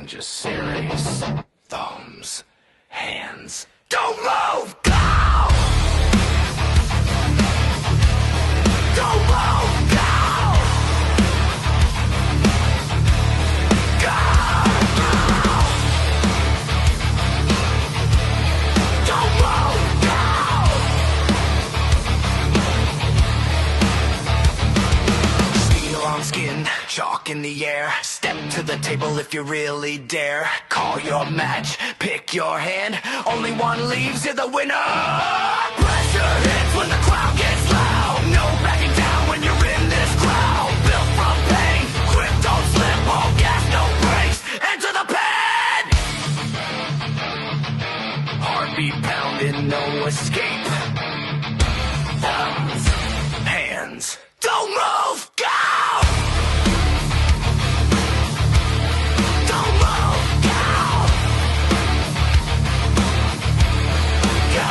on just series. Thumbs, hands. Don't move! Go! Don't move! Go! Go! Don't move! Go! Steel on skin, chalk in the air. Step to the table if you really dare. Call your match, pick your hand. Only one leaves, you're the winner. Pressure hits when the crowd gets loud. No backing down when you're in this crowd. Built from pain, grip don't slip. All gas, no brakes. Enter the pen. Heartbeat pounding, no escape. Thumbs, hands. Don't move, go! Don't move, go! Go!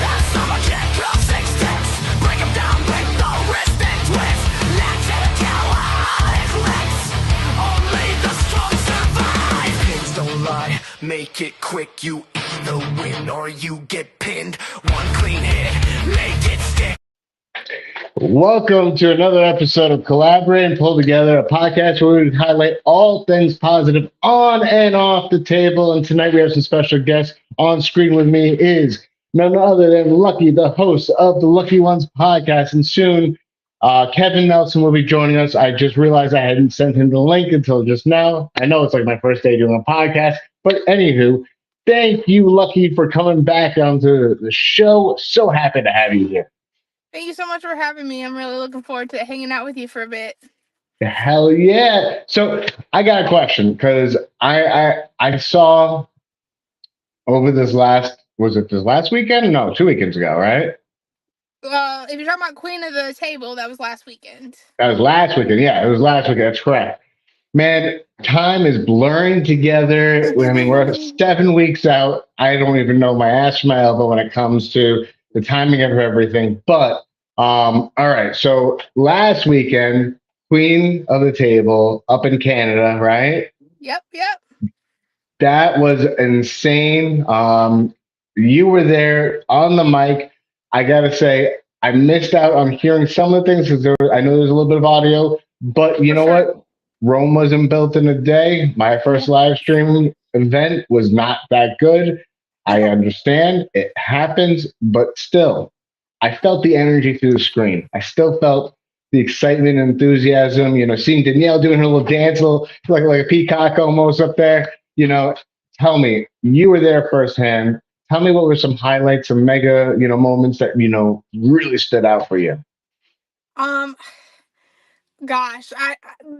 That summer kickoff, 6 steps. Break 'em down, break the wrist and twist. Latch and cowlick licks. Only the strong survive. Pins don't lie, make it quick. You either win or you get pinned. One clean hit, make it stick. Welcome to another episode of Collaborate and Pull Together, a podcast where we highlight all things positive on and off the table. And tonight we have some special guests. On screen with me is none other than Lucky, the host of the Lucky Ones podcast. And soon, Kevin Nelson will be joining us. I just realized I hadn't sent him the link until just now. I know it's like my first day doing a podcast, but anywho, thank you, Lucky, for coming back onto the show. So happy to have you here. Thank you so much for having me. I'm really looking forward to hanging out with you for a bit. Hell yeah! So I got a question because I saw over this last weekend? No, 2 weekends ago, right? Well, if you're talking about Queen of the Table, that was last weekend. That was last weekend. Yeah, it was last weekend. That's correct. Man, time is blurring together. I mean, we're 7 weeks out. I don't even know my ass from my elbow when it comes to the timing of everything. But all right. So last weekend, Queen of the Table up in Canada, right? Yep. That was insane. You were there on the mic. I gotta say, I missed out on hearing some of the things because I know there's a little bit of audio. But you know what? Rome wasn't built in a day. My first live stream event was not that good. I understand it happens, but still, I felt the energy through the screen. I still felt the excitement and enthusiasm. You know, seeing Danielle doing her little dance, like a peacock almost up there. You know, tell me, you were there firsthand. Tell me what were some highlights, some mega, moments that really stood out for you. Gosh,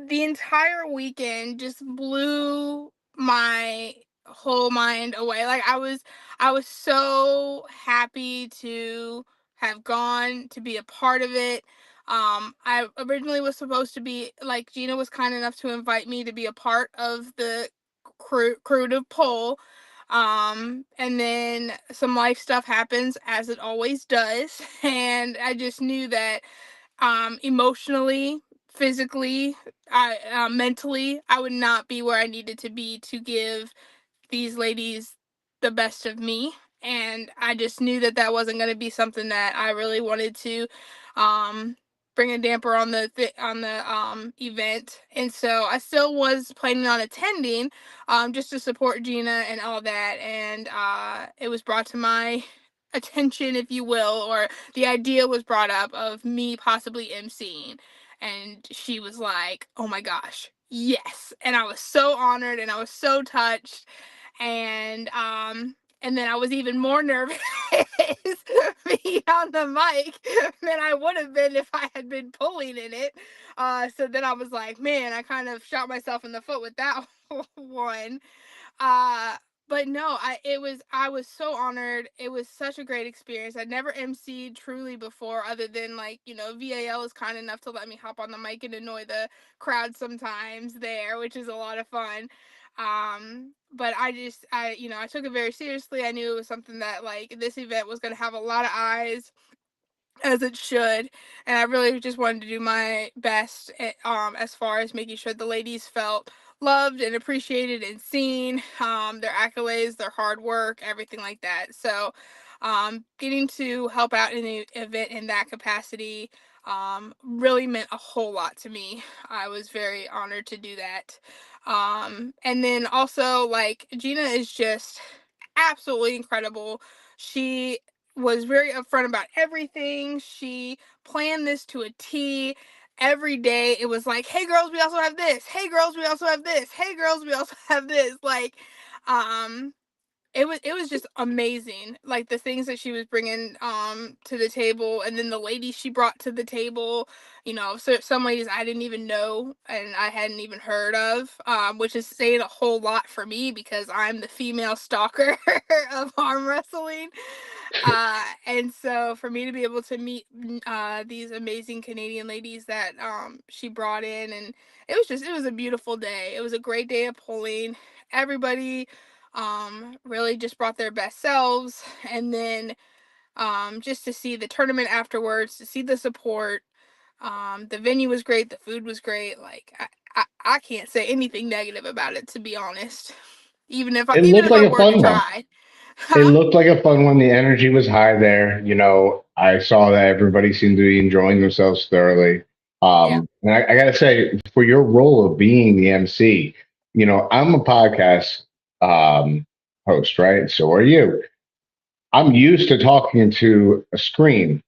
the entire weekend just blew my whole mind away. Like I was so happy to have gone to be a part of it. I originally was supposed to be like Gina was kind enough to invite me to be a part of the crew to pull. And then some life stuff happens as it always does, and I just knew that emotionally, physically, mentally, I would not be where I needed to be to give these ladies the best of me. And I just knew that that wasn't going to be something that I really wanted to um, bring a damper on the event. And so I still was planning on attending just to support Gina and all that. And it was brought to my attention, if you will, or the idea was brought up of me possibly emceeing. And she was like, oh my gosh, yes. And I was so honored and I was so touched. And then I was even more nervous being on the mic than I would have been if I had been pulling in it. So then I was like, man, I kind of shot myself in the foot with that one. But no, I was so honored. It was such a great experience. I'd never emceed truly before, other than VAL is kind enough to let me hop on the mic and annoy the crowd sometimes there, which is a lot of fun. But I took it very seriously. I knew it was something that this event was going to have a lot of eyes, as it should, and I really just wanted to do my best as far as making sure the ladies felt loved and appreciated and seen. Their accolades, their hard work, everything like that. So, getting to help out in the event in that capacity really meant a whole lot to me. I was very honored to do that. And then also, like, Gina is just absolutely incredible. She was very upfront about everything. She planned this to a T. Every day it was like, hey girls, we also have this. Hey girls, we also have this. Hey girls, we also have this. Like, um, it was just amazing, like the things that she was bringing to the table, and then the ladies she brought to the table, so some ladies I didn't even know and I hadn't even heard of, which is saying a whole lot for me because I'm the female stalker of arm wrestling. And so for me to be able to meet these amazing Canadian ladies that she brought in, and it was a beautiful day. It was a great day of pulling. Everybody really just brought their best selves, and then just to see the tournament afterwards, to see the support. The venue was great, the food was great. Like, I can't say anything negative about it, to be honest. Even if I It even looked if like I a were to fun one. try. It Huh? looked like a fun one. The energy was high there. I saw that everybody seemed to be enjoying themselves thoroughly. Yeah, And I got to say, for your role of being the MC, I'm a podcast host, right? So are you. I'm used to talking to a screen.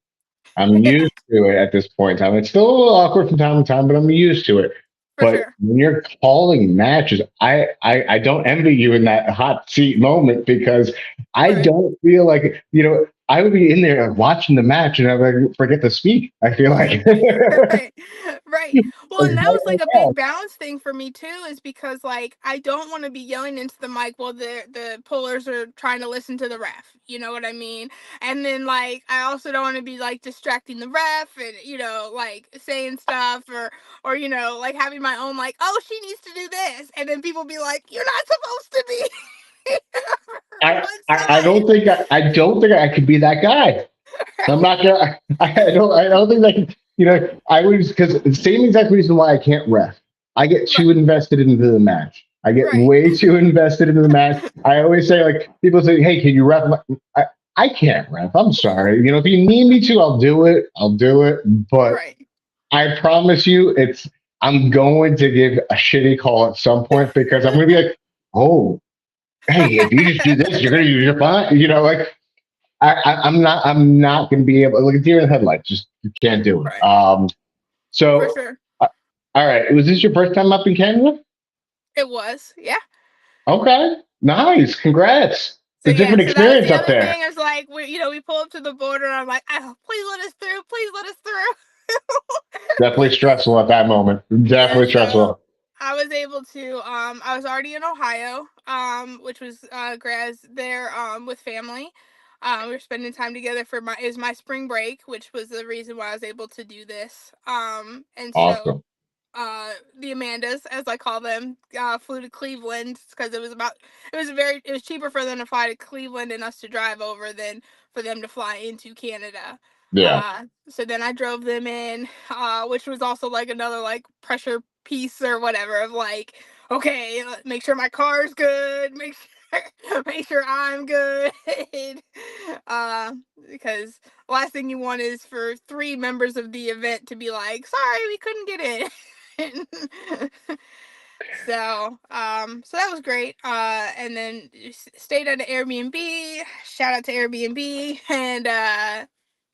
I'm used to it at this point in time. It's still a little awkward from time to time, but I'm used to it. for But sure. when you're calling matches, I don't envy you in that hot seat moment because I Right. don't feel like, I would be in there watching the match and I would forget to speak. I feel like, Right. Right. Well, and that was like a big balance thing for me too, is because like I don't want to be yelling into the mic while the pullers are trying to listen to the ref. You know what I mean? And then like I also don't want to be like distracting the ref and like saying stuff, or like having my own like, oh, she needs to do this, and then people be like, you're not supposed to be on I, one I side. don't think I don't think I could be that guy. I'm Right. not gonna. I don't think I can. I was because the same exact reason why I can't ref. I get Right. too invested into the match. I get Right. way too invested into the match. I always say like people say, "Hey, can you ref?" I can't ref. I'm sorry. If you need me to, I'll do it. I'll do it. But Right. I promise you, I'm going to give a shitty call at some point because I'm going to be like, "Oh, hey, if you just do this, you're going to use your fine." Like I'm not going to be able. Like a deer in the headlights. Just you can't do it. Right. For So, sure. uh, all right. Was this your first time up in Canada? It was. Yeah. Okay, nice. Congrats. So It's a yeah, different so that was experience the up other there. thing, is like we pull up to the border and I'm like, oh, please let us through, please let us through. Definitely stressful at that moment. Yeah, Definitely so stressful. I was able to I was already in Ohio, which was great. I was there with family. We were spending time together for my it was my spring break, which was the reason why I was able to do this. And so Awesome. the Amandas, as I call them, flew to Cleveland because it was cheaper for them to fly to Cleveland and us to drive over than for them to fly into Canada. Yeah. So then I drove them in, which was also like another like pressure piece or whatever of like, okay, make sure my car's good, make sure I'm good, uh, because the last thing you want is for three members of the event to be like, sorry, we couldn't get in. So that was great. And then stayed at an Airbnb. Shout out to Airbnb, and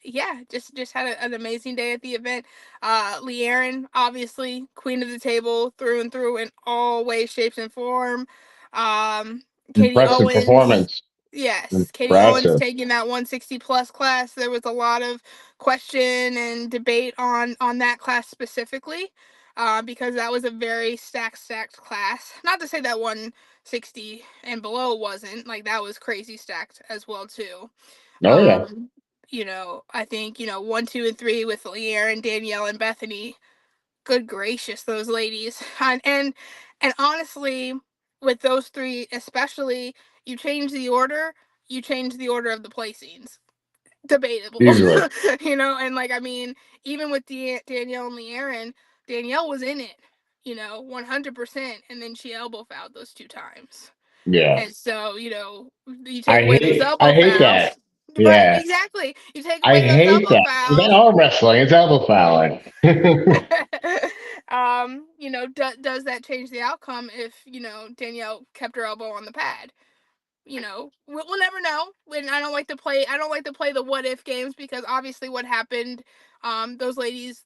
yeah, just had an amazing day at the event. Leanne, obviously, queen of the table through and through in all ways, shapes, and form. Um, Katie Impressive Owens. performance. Yes, Katie Owens Impressive. taking that 160 plus class. There was a lot of question and debate on that class specifically, because that was a very stacked class. Not to say that 160 and below wasn't, like, that was crazy stacked as well too. Oh yeah. Um, I think 1, 2, and 3 with Leanne and Danielle and Bethany. Good gracious, those ladies. And honestly, with those three especially, you change the order of the placings. Debatable. Easily. And like, I mean, even with Danielle and Leanne, Danielle was in it. 100%, and then she elbow fouled those 2 times. Yeah. And so, you take away those I elbow hate fouls. that. Right, Yeah. exactly. You take I away those hate elbow that. It's not fouls. arm wrestling, it's elbow fouling. Does that change the outcome if, Danielle kept her elbow on the pad? We'll never know. When I don't like to play the what if games, because obviously what happened, those ladies,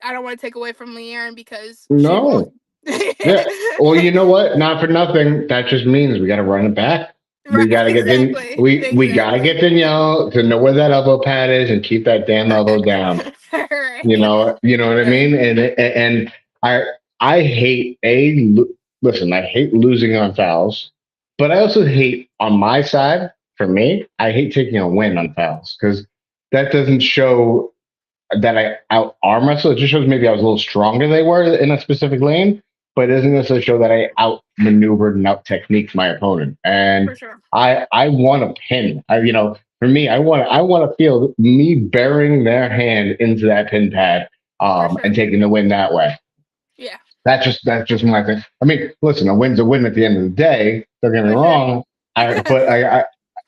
I don't want to take away from Leanne because she won. No. Yeah. Well, you know what? Not for nothing. That just means we got to run it back. We Right, got to get exactly, we got to get exactly. Danielle to know where that elbow pad is and keep that damn elbow down. Right. You know what I mean? And I I hate listen. I hate losing on fouls, but I also hate on my side. For me, I hate taking a win on fouls because that doesn't show that I out arm wrestle. It just shows maybe I was a little stronger than they were in a specific lane, but it doesn't necessarily show that I outmaneuvered and out techniqued my opponent. For And sure. I want to pin. For me, I want to feel me burying their hand into that pin pad, For and sure. taking the win that way. Yeah. That's just my thing. I mean, listen, a win's a win at the end of the day. Don't get me For sure. wrong.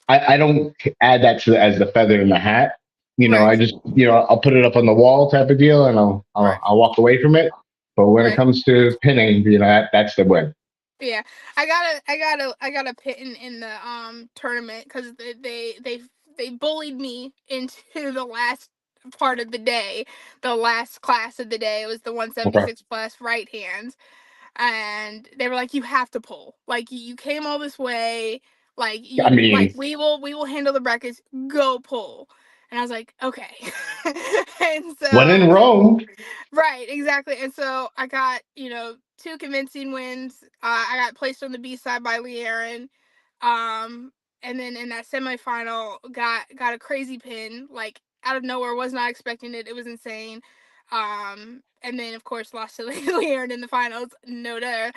I don't add that to as the feather in the hat. I Right. just I'll put it up on the wall type of deal, and Right. I'll walk away from it. But when it Right. comes to pinning, that's the win. Yeah, I got a pit in the tournament because they bullied me into the last part of the day. The last class of the day was the Okay. 176 plus right hands, and they were like, "You have to pull. Like, you came all this way. I Like, mean, we will handle the brackets. Go pull." And I was like, "Okay." And when in so, Rome, right, exactly. And so I got, two convincing wins. I got placed on the B side by Lee Aaron. And then in that semifinal, got a crazy pin, like out of nowhere. Was not expecting it. It was insane. And then of course lost to Lee Aaron in the finals. No duh.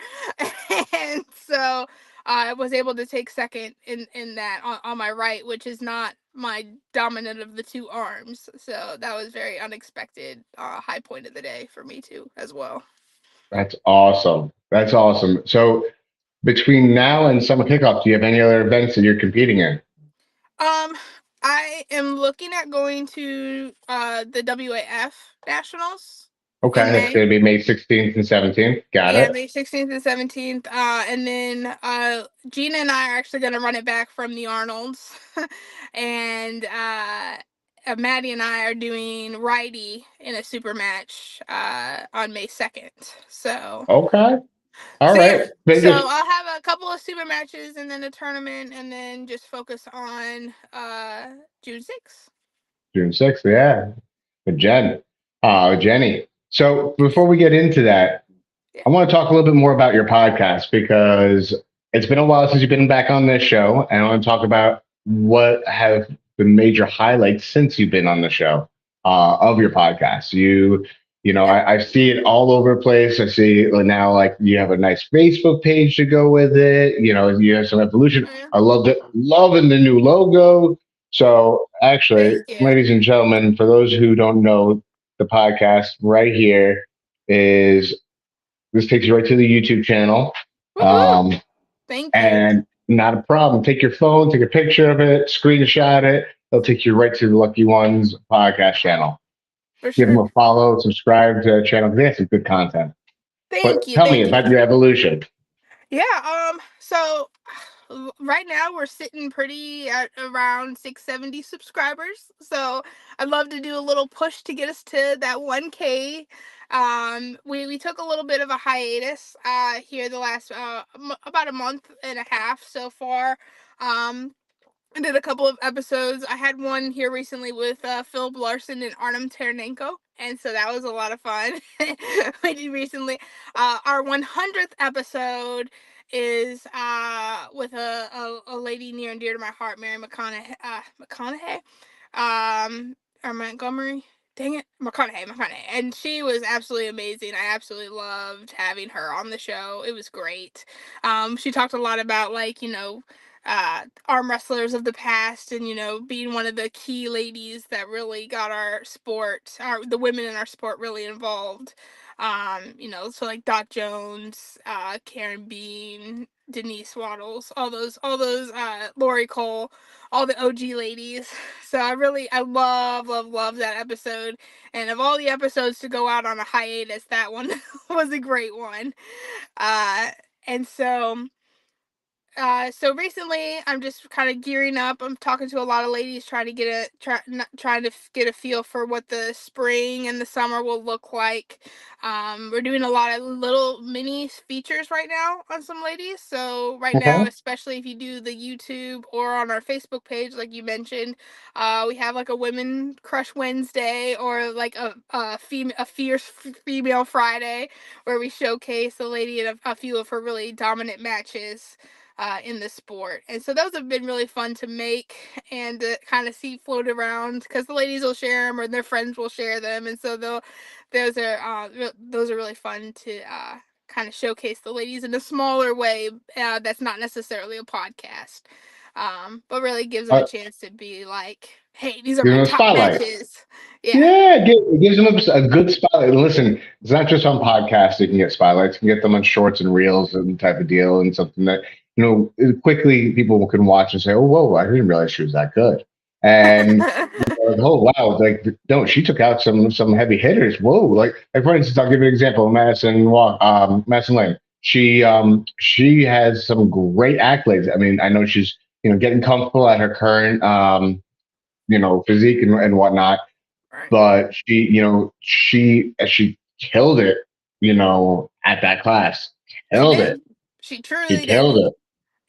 And so I was able to take second in that on my right, which is not my dominant of the two arms. So that was very unexpected, high point of the day for me too, as well. that's awesome. That's awesome. So between now and summer kickoff, do you have any other events that you're competing in? Um, I am looking at going to the WAF Nationals in Okay, that's May. going to be May 16th and 17th. Got Yeah, it. May 16th and 17th. And then Gina and I are actually going to run it back from the Arnolds. And Maddie and I are doing righty in a super match on May 2nd. So, Okay. All so yeah. right. So Vegas, I'll have a couple of super matches and then a tournament, and then just focus on June 6th. June 6th. Yeah. With Jenny. So before we get into that, Yeah. I want to talk a little bit more about your podcast because it's been a while since you've been back on this show. And I want to talk about what have the major highlights since you've been on the show, of your podcast. Yeah. I see it all over the place. I see now, like, you have a nice Facebook page to go with it. You have some evolution. Oh, yeah. I loved it, loving the new logo. So actually, Thank you. ladies and gentlemen, for those who don't know, the podcast right here is this takes you right to the YouTube channel. Woohoo! Um, Thank you. and not a problem. Take your phone, take a picture of it, screenshot it. It'll take you right to the Lucky Ones podcast channel. For Give them sure. a follow, subscribe to the channel. They have some good content. Thank But you. tell me Thank you. about your evolution. Yeah, so right now we're sitting pretty at around 670 subscribers. So I'd love to do a little push to get us to that 1K. We took a little bit of a hiatus here the last about a month and a half so far. I did a couple of episodes. I had one here recently with Philip Larson and Artem Ternenko, and so that was a lot of fun. We did recently. Our 100th episode is with a lady near and dear to my heart, Mary McConaughey, or Montgomery. Dang it, McConaughey, and she was absolutely amazing. I absolutely loved having her on the show. It was great. She talked a lot about, like, arm wrestlers of the past, and being one of the key ladies that really got our sport, the women in our sport, really involved. So like Dot Jones, Karen Bean, Denise Waddles, all those Lori Cole, all the OG ladies. So I love that episode. And of all the episodes to go out on a hiatus, that one was a great one. Uh and so recently, I'm just kind of gearing up. I'm talking to a lot of ladies, trying to trying to get a feel for what the spring and the summer will look like. We're doing a lot of little mini features right now on some ladies. So right now, Okay. especially if you do the YouTube or on our Facebook page, like you mentioned, we have like a Women Crush Wednesday or like a fierce female Friday, where we showcase the lady in a few of her really dominant matches in the sport. And so those have been really fun to make and to kind of see float around, because the ladies will share them or their friends will share them. And so those are really fun to kind of showcase the ladies in a smaller way, that's not necessarily a podcast. But really gives them a Uh, chance to be like, hey, these are Give my them a top spotlight. matches. Yeah. Yeah, it gives them a good spotlight. And listen, it's not just on podcasts you can get spotlights. You can get them on shorts and reels and type of deal, and something that, quickly people can watch and say, "Oh, whoa, I didn't realize she was that good." And like, oh wow, like no, she took out some heavy hitters. Whoa, like for instance, I'll give you an example. Madison Lane. She has some great accolades. I mean, I know she's getting comfortable at her current physique and whatnot, Right. but she killed it, at that class. She Killed it. did. She She truly did. killed it.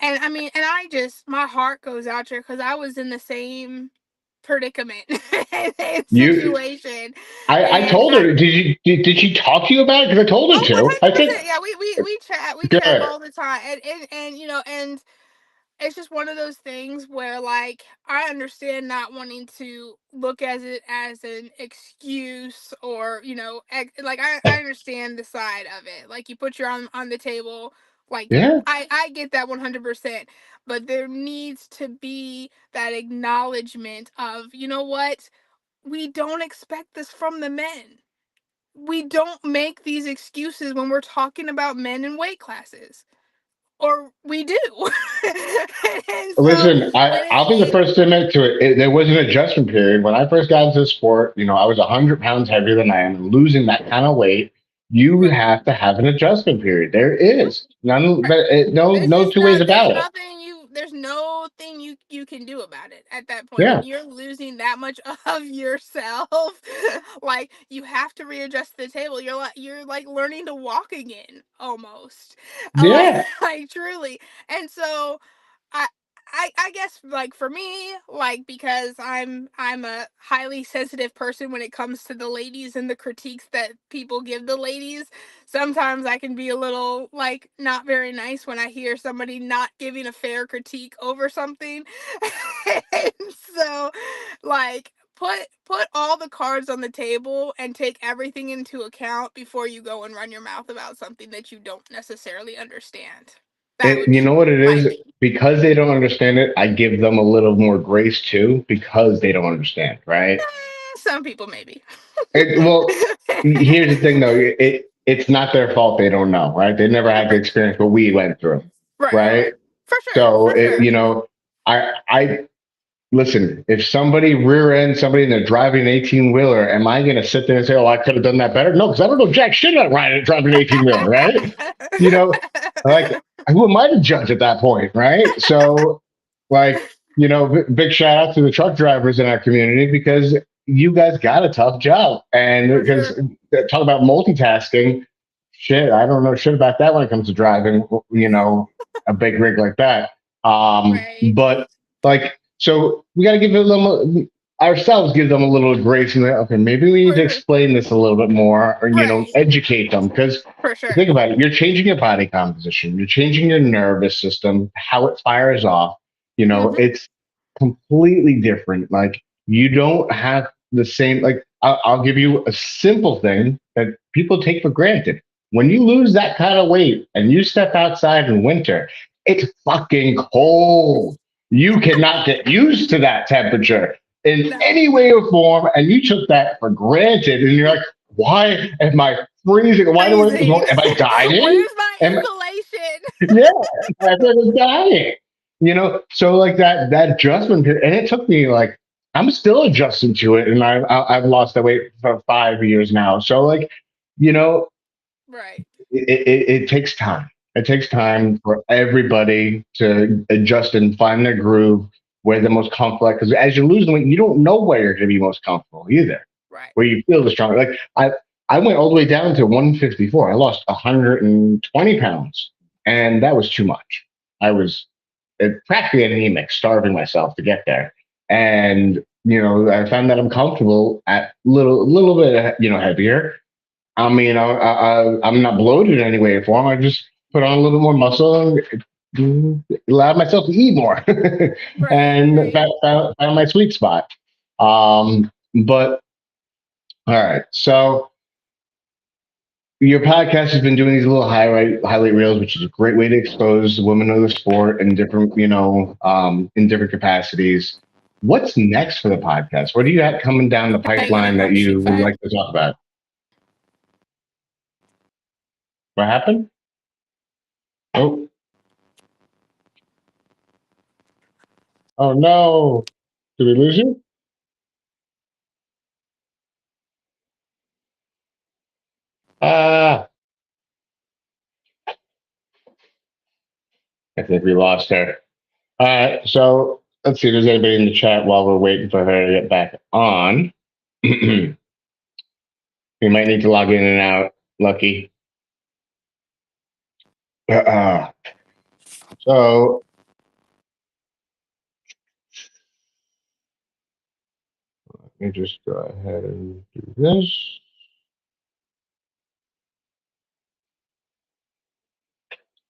And I mean, and my heart goes out to her, because I was in the same predicament and You situation. I And told her, did she talk to you about it? Because I told her oh, to. I think 100%. Yeah, we chat good. all the time. And it's just one of those things where, like, I understand not wanting to look as it as an excuse, or like, I understand the side of it, like, you put your arm on the table, like, Yeah. I get that 100%. But there needs to be that acknowledgement of, you know what, we don't expect this from the men. We don't make these excuses when we're talking about men in weight classes, or we do. And so Listen, when I'll be the it first to admit to it. There was an adjustment period when I first got into the sport. I was 100 pounds heavier than I am, and losing that kind of weight, you right, have to have an adjustment period. There is none, right. but no two ways There's about it. nothing there's no thing you can do about it at that point when Yeah, you're losing that much of yourself. Like, you have to readjust the table. You're like learning to walk again, almost. like, yeah. like, truly. And so I I guess, like, for me, like, because I'm a highly sensitive person when it comes to the ladies and the critiques that people give the ladies. Sometimes I can be a little, like, not very nice when I hear somebody not giving a fair critique over something. And so, like, put all the cards on the table and take everything into account before you go and run your mouth about something that you don't necessarily understand. That would You be know what it my is? thing. Because they don't understand it, I give them a little more grace too, because they don't understand, right? Some people maybe. Well, here's the thing though. It's not their fault they don't know, right? They never had the experience what we went through, Right. right? For sure, So for sure. I listen. If somebody rear ends somebody and they're driving an 18-wheeler, am I going to sit there and say, "Oh, I could have done that better"? No, because I don't know jack shit about driving an 18-wheeler, right? You know, like, who am I to judge at that point, right? So, like, big shout out to the truck drivers in our community, because you guys got a tough job. And For because sure. talk about multitasking, shit, I don't know shit about that when it comes to driving, a big rig like that. Right. But like, so we got to give it a little ourselves, give them a little grace, and like, okay, maybe we need For to sure. explain this a little bit more, or Right. educate them, because For sure. think about it. You're changing your body composition. You're changing your nervous system, how it fires off. Hmm. It's completely different. Like, you don't have the same. Like, I'll give you a simple thing that people take for granted. When you lose that kind of weight and you step outside in winter, it's fucking cold. You cannot get used to that temperature in No. any way or form, and you took that for granted. And you're like, why am I freezing? Why do I, Freezing. am I dying? Where's my Am, insulation? yeah, I feel like I'm dying. So like that adjustment period, and it took me like I'm still adjusting to it, and I've lost that weight for 5 years now. So like, you know, Right. it takes time. It takes time for everybody to adjust and find their groove where they're most comfortable. Because as you're losing weight, you don't know where you're going to be most comfortable either, Right. where you feel the strong. Like I went all the way down to 154. I lost 120 pounds, and that was too much. I was practically anemic, starving myself to get there. And I found that I'm comfortable at little bit, heavier. I mean, I'm not bloated in any way or form. I just put on a little bit more muscle and allowed myself to eat more, Right. and Right. found my sweet spot. But all right, so your podcast has been doing these little highlight reels, which is a great way to expose women of the sport in different, in different capacities. What's next for the podcast? What do you have coming down the Hang on, pipeline that I'm you shoot would fire. like to talk about? What happened? Oh, oh no! Did we lose you? Ah, I think we lost her. All right, so let's see if there's anybody in the chat while we're waiting for her to get back on. We might need to log in and out, Lucky. So let me just go ahead and do this.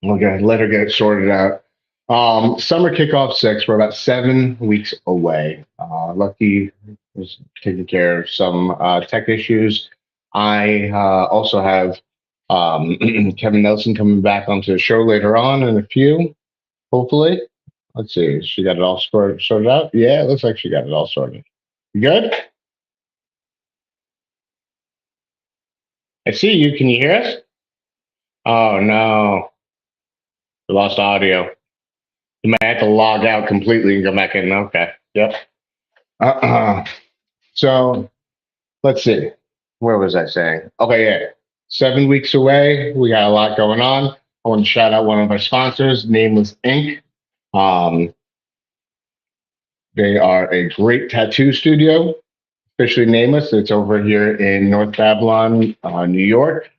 Okay, let her get it sorted out. Summer Kickoff 6, we're about 7 weeks away. Lucky is taking care of some tech issues. I also have Kevin Nelson coming back onto the show later on in a few, hopefully. Let's see, she got it all sorted out? Yeah, it looks like she got it all sorted. You good? I see you. Can you hear us? Oh, no. We lost audio. You might have to log out completely and go back in. Okay. Yep. So let's see. Where was I saying? Okay, yeah. 7 weeks away. We got a lot going on. I want to shout out one of our sponsors, Nameless Ink. Um, they are a great tattoo studio, officially nameless. It's over here in North Babylon, New York.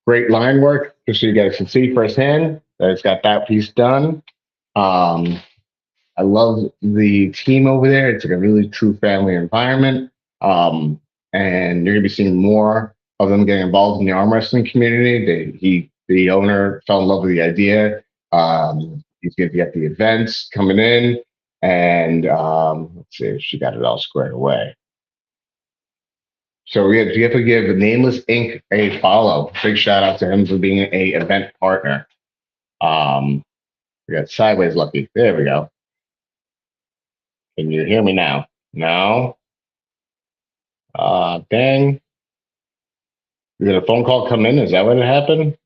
Great line work, just so you guys can see firsthand that it's got that piece done. Um, I love the team over there. It's like a really true family environment. And you're gonna be seeing more of them getting involved in the arm wrestling community. The owner fell in love with the idea. He's gonna be at the events coming in, and let's see if she got it all squared away. So you have to give Nameless Inc. a follow. Big shout out to him for being a event partner. We got Sideways Lucky. There we go. Can you hear me now? No? Dang. Did a phone call come in? Is that what it happened?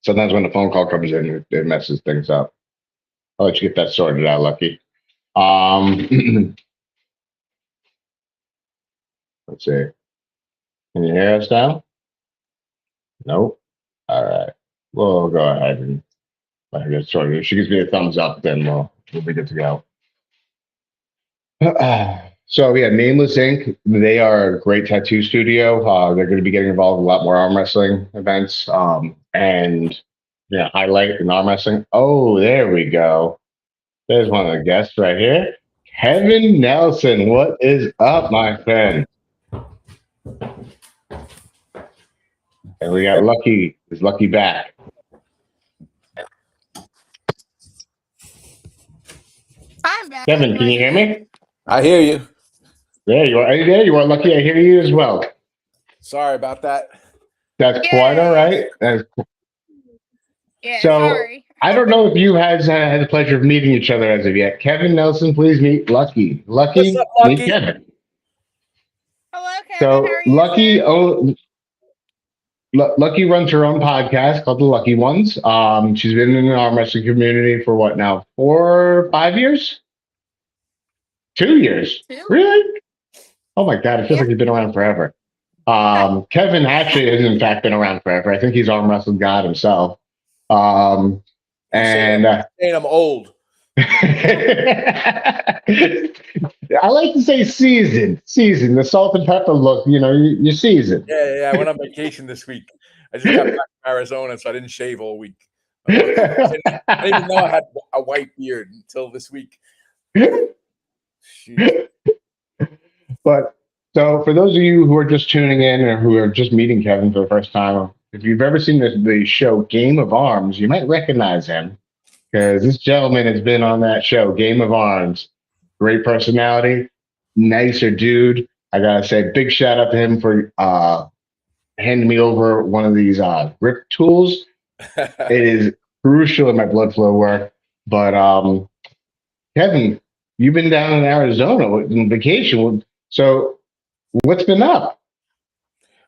Sometimes when the phone call comes in, it messes things up. I'll let you get that sorted out, Lucky. Let's see. Can you hear us now? Nope. All right. We'll go ahead and let her get sorted. If she gives me a thumbs up, then we'll be good to go. So yeah, Nameless Inc. They are a great tattoo studio. They're going to be getting involved in a lot more arm wrestling events. And highlight in arm wrestling. Oh, there we go. There's one of the guests right here, Kevin Nelson. What is up, my friend? And we got Lucky. Is Lucky back? I'm back. Kevin, can you hear me? I hear you. There you are. There you are, Lucky. I hear you as well. Sorry about that. That's quite all right. Yeah, So sorry. I don't know if you guys had the pleasure of meeting each other as of yet. Kevin Nelson, please meet Lucky. Lucky, What's up, meet Lucky? Kevin. Hello, Kevin. How So are you, sir? Lucky runs her own podcast called The Lucky Ones. She's been in the arm wrestling community for what now? 4 or 5 years? 2 years? Two. Really? Oh my God! It feels Yeah. like you've been around forever. Kevin actually has in fact been around forever. I think he's arm wrestled God himself. And saying I'm old. I like to say seasoned, the salt and pepper look. You're seasoned. Yeah. I went on vacation this week. I just got back from Arizona, so I didn't shave all week. I didn't even know I had a white beard until this week. Jeez. But so for those of you who are just tuning in or who are just meeting Kevin for the first time, if you've ever seen the show Game of Arms, you might recognize him because this gentleman has been on that show, Game of Arms. Great personality, nicer dude. I gotta say, big shout out to him for handing me over one of these grip tools. It is crucial in my blood flow work. But Kevin, you've been down in Arizona on vacation. So what's been up?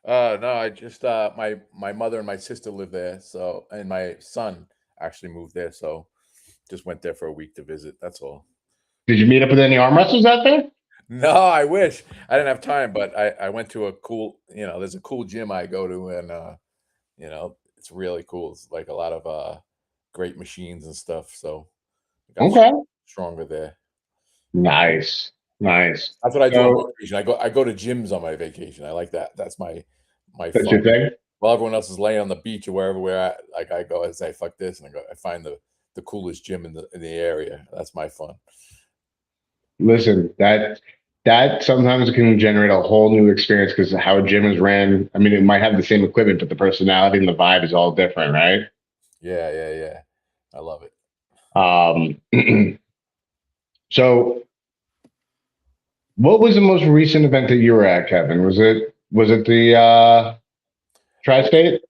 No, I just my mother and my sister live there, so and my son actually moved there, so just went there for a week to visit. That's all. Did you meet up with any arm wrestlers out there? No, I wish I didn't have time, but I went to a cool, there's a cool gym I go to, and it's really cool. It's like a lot of great machines and stuff. So I got Okay. stronger there. Nice. That's what I do on vacation. I go to gyms on my vacation. I like that. That's my That's fun. your thing? While everyone else is laying on the beach or where I go and say fuck this, and I find the coolest gym in the area. That's my fun. Listen, that sometimes can generate a whole new experience because how a gym is ran. I mean, it might have the same equipment, but the personality and the vibe is all different, right? Yeah. I love it. So what was the most recent event that you were at, Kevin? Was it the Tri-State?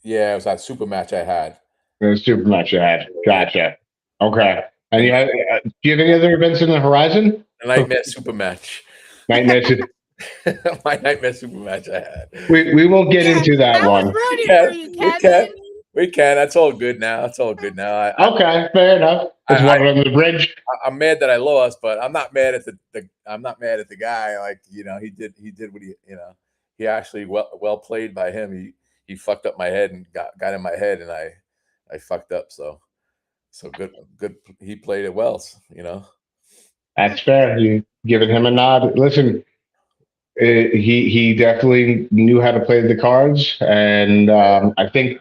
Yeah, it was that super match I had. The super match you had. Gotcha. Okay. And do you have any other events in the horizon? The Nightmare Super Match. Nightmare Super. My Nightmare Super Match I had. We won't get into that one. I was rooting for you, Kevin. We can. That's all good now. Okay, fair enough. Just walking under the bridge. I'm mad that I lost, but I'm not mad at I'm not mad at the guy. Like, he did what he actually well played by him. He fucked up my head and got in my head, and I fucked up. So good. He played it well. That's fair. You giving him a nod. Listen, he definitely knew how to play the cards, and I think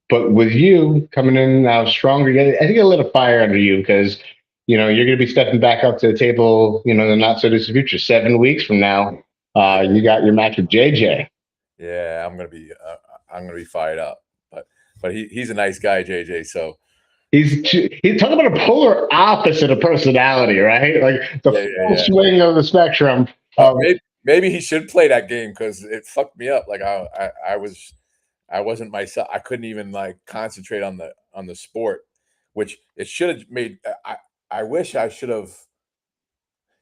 But with you coming in now stronger, I think it lit a fire under you because you're going to be stepping back up to the table. In the not so distant future, 7 weeks from now, you got your match with JJ. Yeah, I'm gonna be fired up. But he's a nice guy, JJ. So he's talking about a polar opposite of personality, right? Like the full swing of the spectrum. Maybe he should play that game because it fucked me up. Like I wasn't myself. I couldn't even like concentrate on the sport, which it should have made. I wish I should have.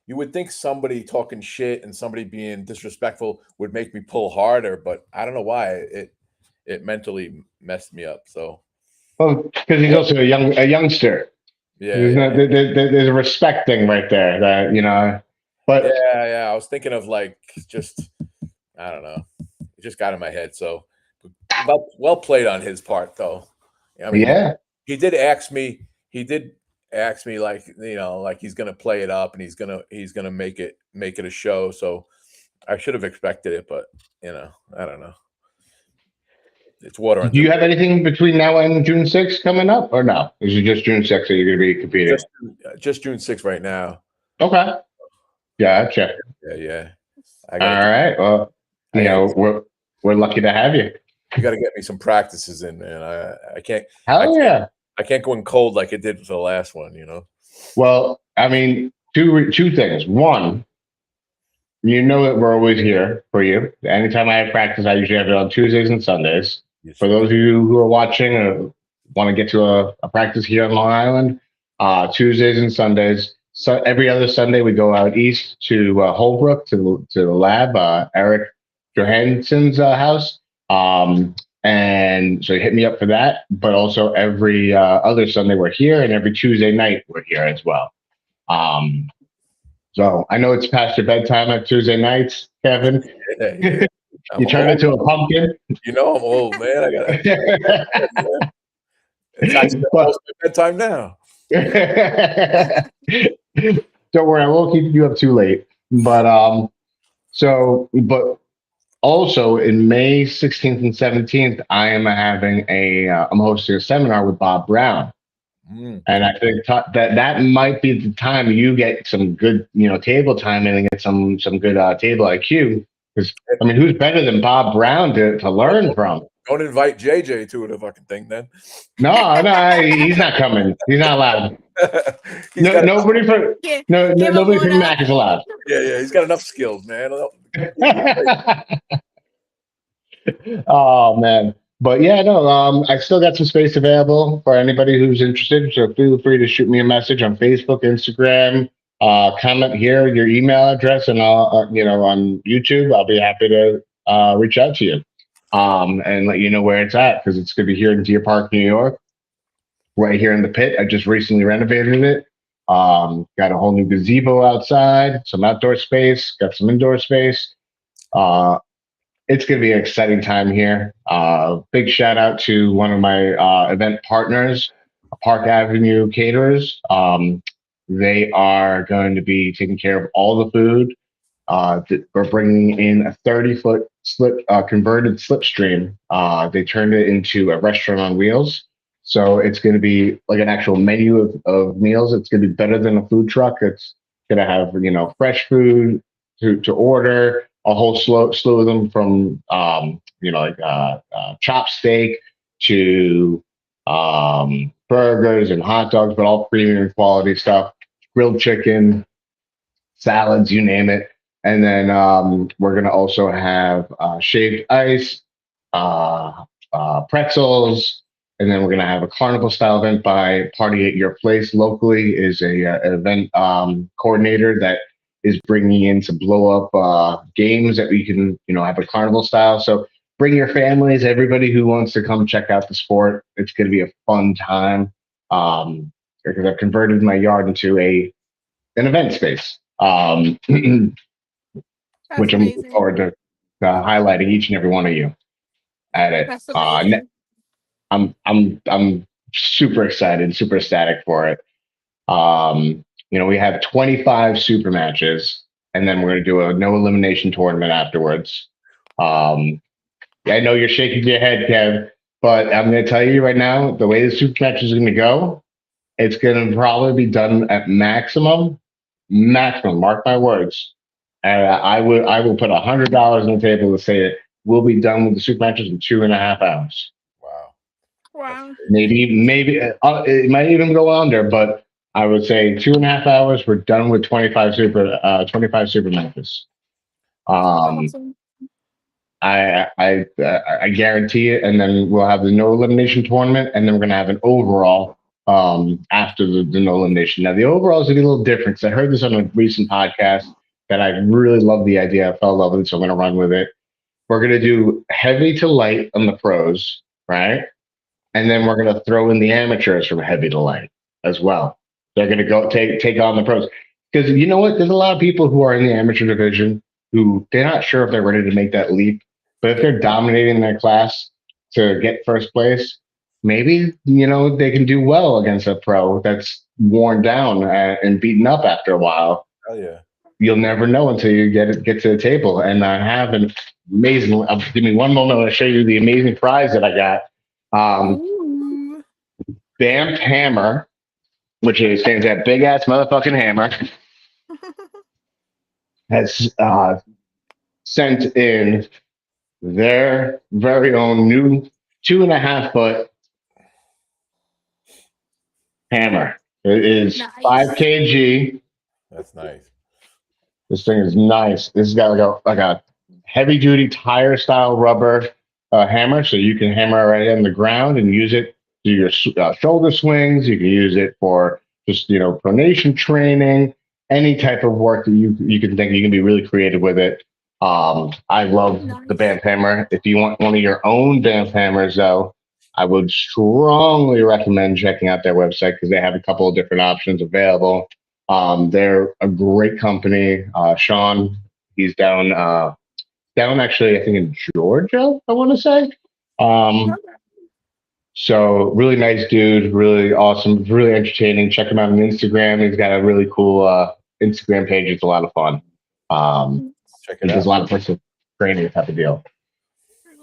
You would think somebody talking shit and somebody being disrespectful would make me pull harder, but I don't know why it mentally messed me up. So, well, because he's also a youngster. Yeah, there's a respect thing right there that But yeah, I was thinking of like just I don't know. It just got in my head. So, well played on his part, though. I mean, he did ask me. Like like he's gonna play it up and he's gonna make it a show. So I should have expected it, but I don't know. It's water. Do you have anything between now and June 6th coming up, or no? Is it just June 6th that you're gonna be competing? Just June 6th right now. Okay. Gotcha. Yeah. All right. Well, we're lucky to have you. You got to get me some practices in, man. I can't. Yeah. I can't go in cold like it did for the last one, Well, I mean, two things. One, that we're always here for you. Anytime I have practice, I usually have it on Tuesdays and Sundays. Yes, for those of you who are watching or want to get to a practice here on Long Island, Tuesdays and Sundays, So every other Sunday we go out east to Holbrook to the lab, Eric Johansson's house. And so hit me up for that. But also every other Sunday we're here, and every Tuesday night we're here as well. So I know it's past your bedtime on Tuesday nights, Kevin. Yeah. You turn into a pumpkin. You know I'm old, man. I got it's actually almost my bedtime now. Don't worry, I won't keep you up too late. But but also in May 16th and 17th, I am having I'm hosting a seminar with Bob Brown. And I think that might be the time you get some good, table time and get some good table IQ. Because I mean, who's better than Bob Brown to learn from? Don't invite JJ to the fucking thing then. No, he's not coming. He's not allowed. Nobody from Mac is allowed. Yeah, he's got enough skills, man. Oh man. But yeah, no, I still got some space available for anybody who's interested. So feel free to shoot me a message on Facebook, Instagram, comment here, your email address, and I'll, on YouTube. I'll be happy to reach out to you and let you know where it's at, because it's going to be here in Deer Park, New York, right here in the pit. I just recently renovated it. Got a whole new gazebo outside, some outdoor space, got some indoor space. It's going to be an exciting time here. Big shout out to one of my event partners, Park Avenue Caterers. They are going to be taking care of all the food. We're bringing in a 30-foot converted slipstream. They turned it into a restaurant on wheels. So it's going to be like an actual menu of meals. It's going to be better than a food truck. It's going to have, fresh food to order. A whole slew of them, from chop steak to burgers and hot dogs, but all premium quality stuff. Grilled chicken, salads, you name it. And then we're gonna also have shaved ice, pretzels, and then we're gonna have a carnival style event by Party at Your Place. Locally is an event coordinator that is bringing in to blow up games that we can, have a carnival style. So bring your families, everybody who wants to come check out the sport. It's going to be a fun time, because I've converted my yard into an event space, which I'm looking forward to highlighting each and every one of you at it. That's amazing. I'm super excited, super ecstatic for it. We have 25 super matches, and then we're going to do a no elimination tournament afterwards. I know you're shaking your head, Kev, but I'm going to tell you right now, the way the super match is going to go, it's going to probably be done at maximum, mark my words. I will put $100 on the table to say that we'll be done with the super matches in 2.5 hours. Wow. Maybe it might even go under, but I would say 2.5 hours. We're done with 25 super matches. Awesome. I guarantee it. And then we'll have the no elimination tournament, and then we're gonna have an overall after the no elimination. Now the overall is gonna be a little different, because I heard this on a recent podcast that I really love the idea. I fell in love with it, so I'm gonna run with it. We're gonna do heavy to light on the pros, right? And then we're gonna throw in the amateurs from heavy to light as well. They're going to go take on the pros, because you know what? There's a lot of people who are in the amateur division who they're not sure if they're ready to make that leap. But if they're dominating their class to get first place, maybe they can do well against a pro that's worn down and beaten up after a while. Hell yeah! You'll never know until you get to the table. And I have an amazing. Give me one moment. I'll show you the amazing prize that I got. Bamf Hammer, which stands that big ass motherfucking hammer, has sent in their very own new 2.5-foot hammer. It is nice. 5 kg. That's nice. This thing is nice. This has got like a heavy duty tire style rubber hammer, so you can hammer right in the ground and use it to your shoulder swings. You can use it for just pronation training, any type of work that you can think. You can be really creative with it. I love the Nice. band hammer. If you want one of your own band hammers, though, I would strongly recommend checking out their website because they have a couple of different options available. They're a great company. Sean, he's down actually, I think in Georgia, I want to say. Um, Okay. so really nice dude, really awesome, really entertaining. Check him out on Instagram. He's got a really cool Instagram page. It's a lot of fun. Check He it does a out. lot of personal training type of deal.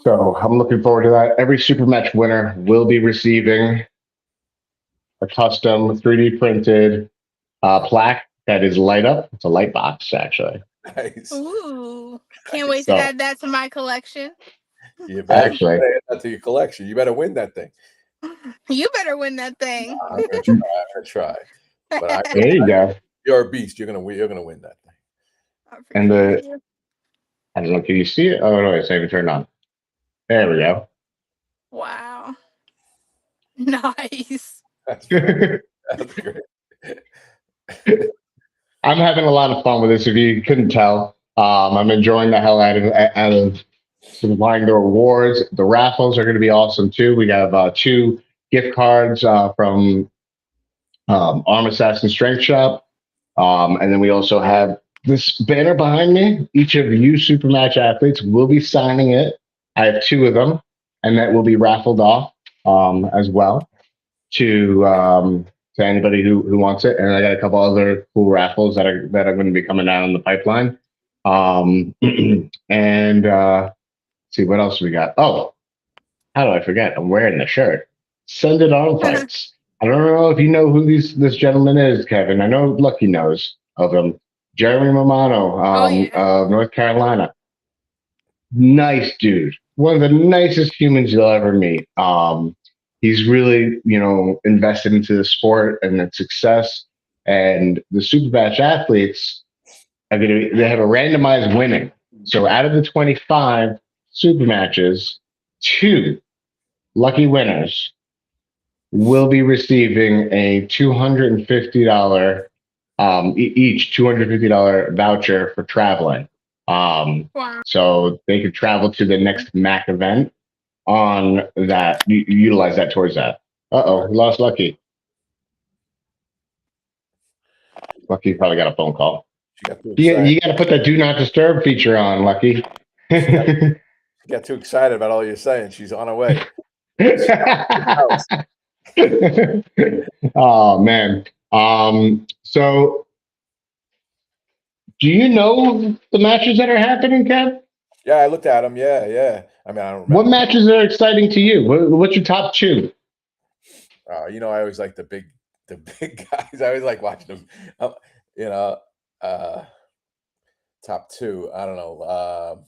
So I'm looking forward to that. Every super match winner will be receiving a custom 3D printed plaque that is light up. It's a light box, actually. Nice. Ooh, can't wait Nice. to So add that to my collection. You better actually, add that to your collection. You better win that thing. You better win that thing. I'm gonna try. I'm gonna try. But there you go. you're a beast. You're gonna win. You're gonna win that thing. I And appreciate you. I don't know, can you see it? Oh no, it's not even turned on. There we go. Wow. Nice. That's great. That's great. I'm having a lot of fun with this. If you couldn't tell, I'm enjoying the hell out of supplying the rewards. The raffles are going to be awesome too. We have 2 gift cards from Arm Assassin Strength Shop, and then we also have this banner behind me. Each of you Supermatch athletes will be signing it. I have 2 of them, and that will be raffled off as well to anybody who wants it. And I got a couple other cool raffles that are going to be coming down the pipeline. And see what else we got. Oh, how do I forget? I'm wearing the shirt. Send it on fights. I don't know if you know who this gentleman is, Kevin. I know Lucky knows of him. Jeremy Romano, Oh, yeah. of North Carolina. Nice dude. One of the nicest humans you'll ever meet. He's really, invested into the sport and its success. And the Super Batch athletes they have a randomized winning. So out of the 25 super matches, 2 lucky winners will be receiving a $250 each $250 voucher for traveling. Wow. So they could travel to the next MAC event on that, utilize that towards that. We lost Lucky. Lucky probably got a phone call. She got too excited. You got to put that do not disturb feature on, Lucky. She got too excited about all you're saying. She's on her way. Oh man. So do you know the matches that are happening, Kev? Yeah, I looked at them. Yeah. I mean, I don't remember. What matches are exciting to you? What's your top 2? I always like the big guys. I always like watching them. Top 2. I don't know.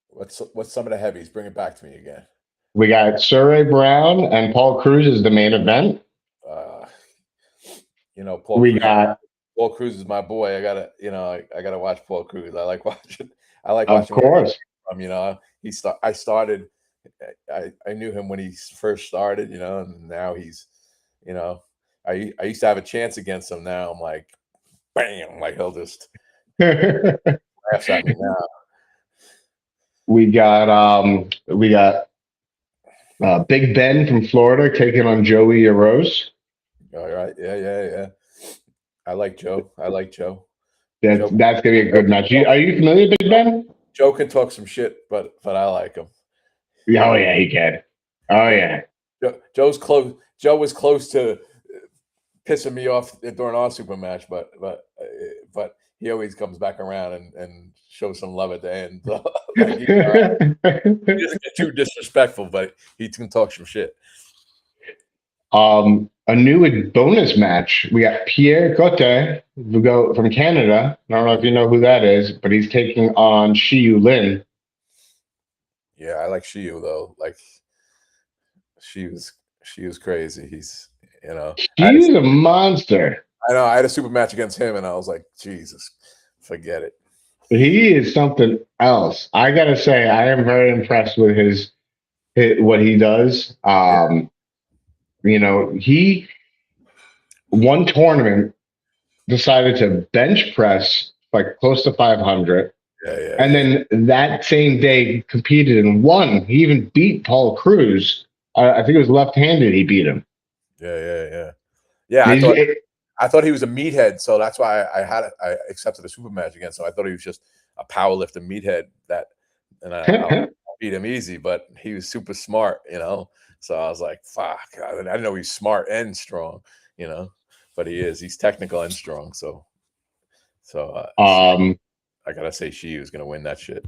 What's some of the heavies? Bring it back to me again. We got Surrey Brown and Paul Cruz is the main event. Paul Cruz is my boy. I gotta watch Paul Cruz. I like watching. Of course. I knew him when he first started, and now he's, I used to have a chance against him. Now I'm like, bam, like he'll just laughs at me now. We got Big Ben from Florida taking on Joey Arose. All right, yeah. I like Joe. That's gonna be a good match. Are you familiar with Big Ben? Joe can talk some shit, but I like him. Oh yeah, he can. Oh yeah. Joe's close. Joe was close to pissing me off during our super match, but he always comes back around and shows some love at the end. Like, he doesn't get too disrespectful, but he can talk some shit. A new bonus match. We got Pierre Cote, who go from Canada. I don't know if you know who that is, but he's taking on Shiyu Lin. Yeah, I like Shiyu though. Like she was crazy. He's Shiyu's a monster. I know. I had a super match against him, and I was like, Jesus, forget it. He is something else. I gotta say, I am very impressed with his what he does. one tournament decided to bench press like close to 500. And then that same day competed and won. He even beat Paul Cruz. I think it was left-handed. He beat him. Yeah. I thought he was a meathead, so that's why I accepted a super match against him. I thought he was just a powerlifter meathead and I beat him easy, but he was super smart, you know. So I was like, fuck. I didn't know he's smart and strong, you know, but he is. He's technical and strong. So I gotta say, she was gonna win that shit.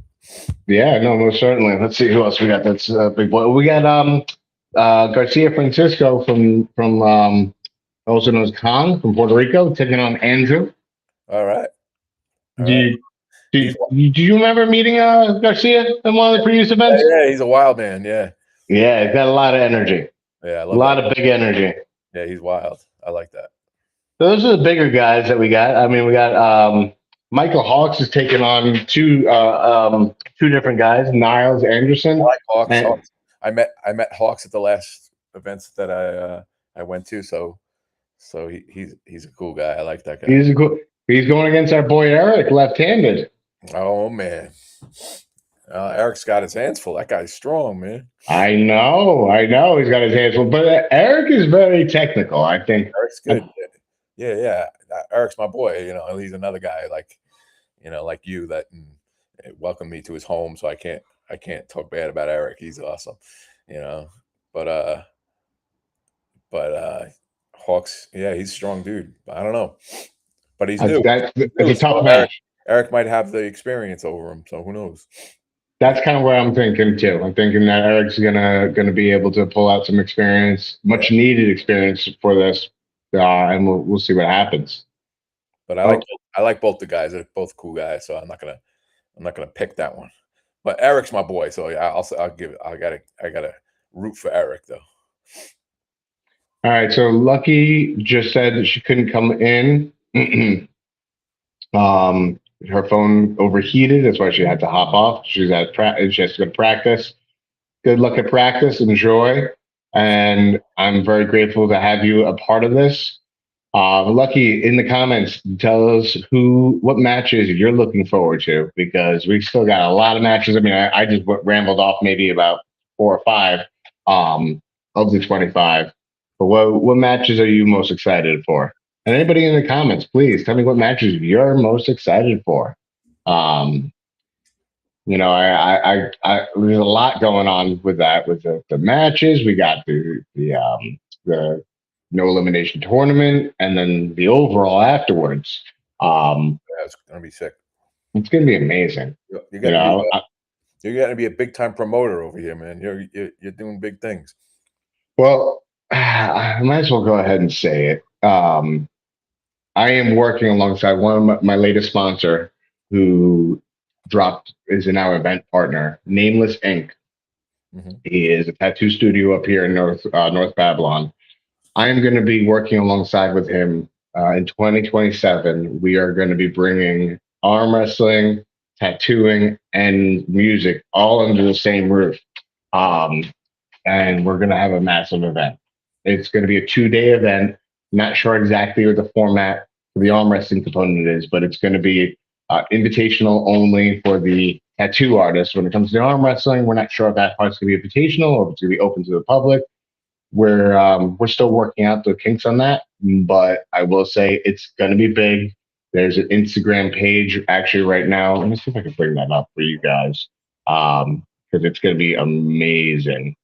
Yeah, no, most certainly. Let's see who else we got. That's a big boy. We got Garcia Francisco from also known as Khan from Puerto Rico, taking on Andrew. All right. Do you remember meeting Garcia in one of the previous events? Yeah, he's a wild man. Yeah. Yeah, he's got a lot of energy. Yeah, I love a lot of big energy. Yeah, he's wild. I like that. So those are the bigger guys that we got. I mean, we got Michael Hawks is taking on two different guys, Niles Anderson. I like Hawks. I met Hawks at the last events that I went to. So he's a cool guy. I like that guy. He's going against our boy Eric, left-handed. Oh man, Eric's got his hands full. That guy's strong, man. I know. He's got his hands full, but Eric is very technical. I think Eric's good. Yeah. Eric's my boy. You know, he's another guy like you that welcomed me to his home. So I can't talk bad about Eric. He's awesome. You know, but Hawks, yeah, he's a strong dude. I don't know, but he's new. It's a tough match. Eric might have the experience over him, so who knows? That's kind of what I'm thinking too. I'm thinking that Eric's gonna be able to pull out some experience, much needed experience for this, and we'll see what happens. But I like both the guys. They're both cool guys, so I'm not gonna pick that one. But Eric's my boy, so yeah, I gotta root for Eric though. All right, so Lucky just said that she couldn't come in. Her phone overheated. That's why she had to hop off. She has to go to practice. Good luck at practice. Enjoy. And I'm very grateful to have you a part of this. Lucky, in the comments, tell us what matches you're looking forward to, because we still got a lot of matches. I mean, I just rambled off maybe about 4 or 5 of the 25. But what matches are you most excited for? And anybody in the comments, please tell me what matches you're most excited for. You know, I there's a lot going on with that, with the matches. We got the no elimination tournament, and then the overall afterwards. Yeah, it's gonna be sick. It's gonna be amazing. You're gonna be a big time promoter over here, man. You're doing big things. Well, I might as well go ahead and say it. I am working alongside one of my latest sponsor, who is in our event partner, Nameless Inc. Mm-hmm. He is a tattoo studio up here in North Babylon. I am going to be working alongside with him in 2027. We are going to be bringing arm wrestling, tattooing, and music all under the same roof. And we're going to have a massive event. It's going to be a 2-day event. Not sure exactly what the format for the arm wrestling component is, but it's going to be invitational only for the tattoo artists. When it comes to arm wrestling, we're not sure if that part's going to be invitational or if it's going to be open to the public. We're still working out the kinks on that, but I will say it's going to be big. There's an Instagram page actually right now. Let me see if I can bring that up for you guys, because it's going to be amazing.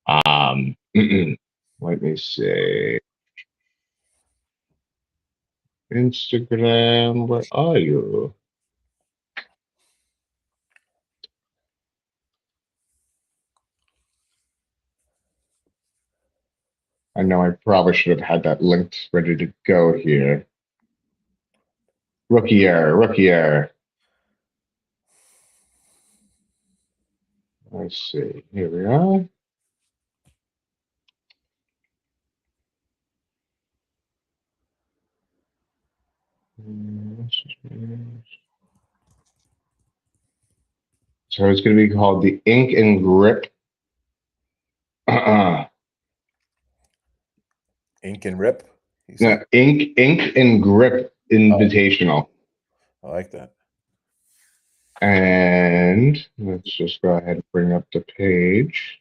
Let me see. Instagram, where are you? I know I probably should have had that linked ready to go here. Rookie error. Let's see. Here we are. So it's going to be called the Ink and Grip. Ink and Rip? No, ink and grip invitational. I like that. And let's just go ahead and bring up the page.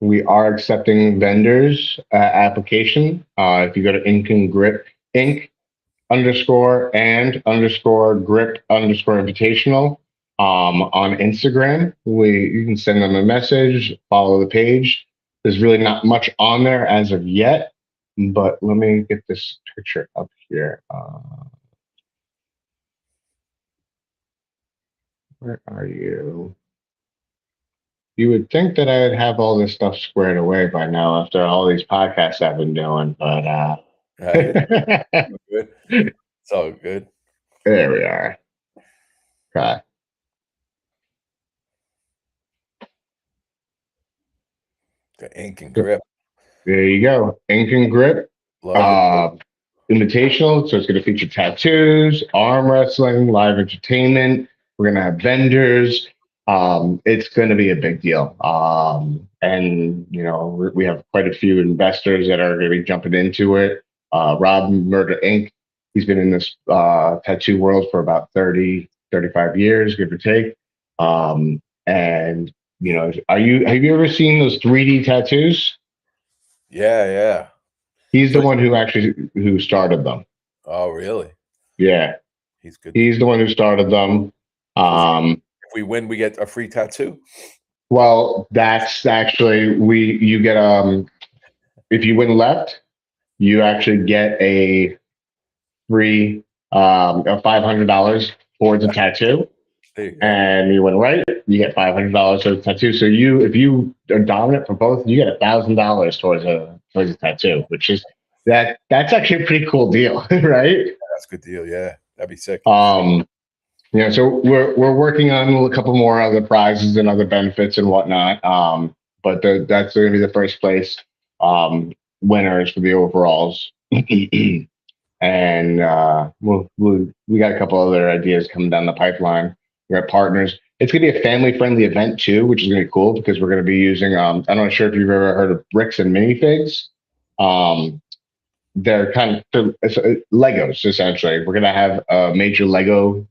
We are accepting vendors application. If you go to ink and grip, ink _and _grip _invitational on Instagram. You can send them a message, follow the page. There's really not much on there as of yet, but let me get this picture up here. Where are you? You would think that I would have all this stuff squared away by now after all these podcasts I've been doing, but Good. It's all good. there we are. Okay. The ink and grip. There you go. Ink and grip. Love Invitational. So it's going to feature tattoos, arm wrestling, live entertainment. We're going to have vendors. It's going to be a big deal. And, you know, we have quite a few investors that are going to be jumping into it. Rob Murder Inc. He's been in this tattoo world for about 30, 35 years, give or take. And, you know, have you ever seen those 3D tattoos? Yeah. He's the one who started them. Oh, really? Yeah. He's good. He's the one who started them. If we win, we get a free tattoo. Well, that's actually you get if you win left, you actually get a free of $500 towards a tattoo. There you go. And you win right, you get $500 for the tattoo. So if you are dominant for both, you get $1,000 towards a tattoo, which is that's actually a pretty cool deal, right? That's a good deal. Yeah, that'd be sick. Yeah, so we're working on a couple more other prizes and other benefits and whatnot. But that's going to be the first place winners for the overalls. And we got a couple other ideas coming down the pipeline. We got partners. It's going to be a family-friendly event too, which is going to be cool because we're going to be using. I'm not sure if you've ever heard of bricks and minifigs. They're kind of Legos essentially. We're going to have a major Lego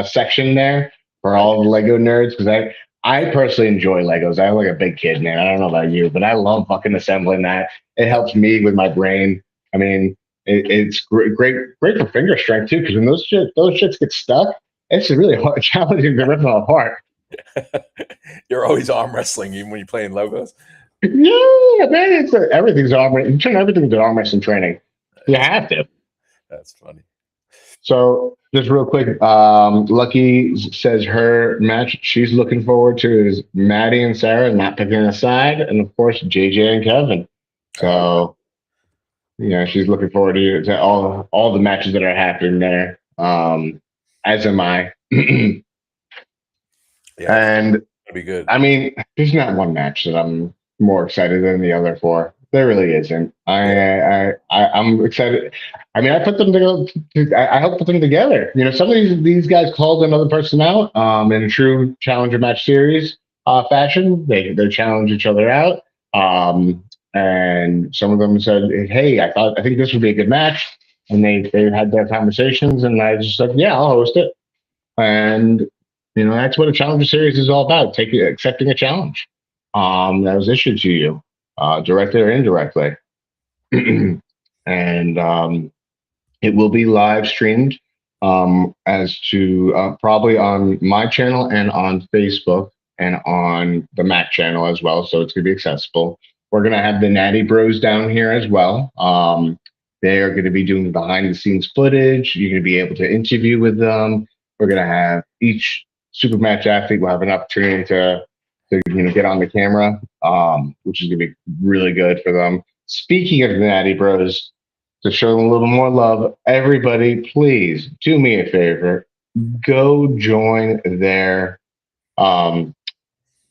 section there for all the Lego nerds because I personally enjoy Legos. I'm like a big kid, man. I don't know about you, but I love fucking assembling that. It helps me with my brain. I mean, it's great for finger strength too, because when those shits get stuck, it's really hard, challenging to rip them apart. You're always arm wrestling even when you're playing Legos. Yeah, man, everything's arm wrestling. You turn everything into arm wrestling training. You have to. That's funny. So just real quick, Lucky says her match she's looking forward to is Maddie and Sarah not picking a side, and of course JJ and Kevin. So she's looking forward to all the matches that are happening there. As am I. Yeah, and it'll be good. I mean, there's not one match that I'm more excited than the other for. There really isn't. I'm excited. I mean, I put them together. I helped put them together. You know, some of these guys called another person out in a true challenger match series fashion. They challenge each other out. And some of them said, "Hey, I think this would be a good match." And they had their conversations, and I just said, "Yeah, I'll host it." And that's what a challenger series is all about: accepting a challenge that was issued to you. Directly or indirectly. And it will be live streamed as to probably on my channel and on Facebook and on the Mac channel as well. So it's going to be accessible. We're going to have the Natty Bros down here as well. They are going to be doing behind the scenes footage. You're going to be able to interview with them. We're going to have each super match athlete will have an opportunity to get on the camera, which is going to be really good for them. Speaking of the Natty Bros, to show them a little more love, everybody, please do me a favor. Go join their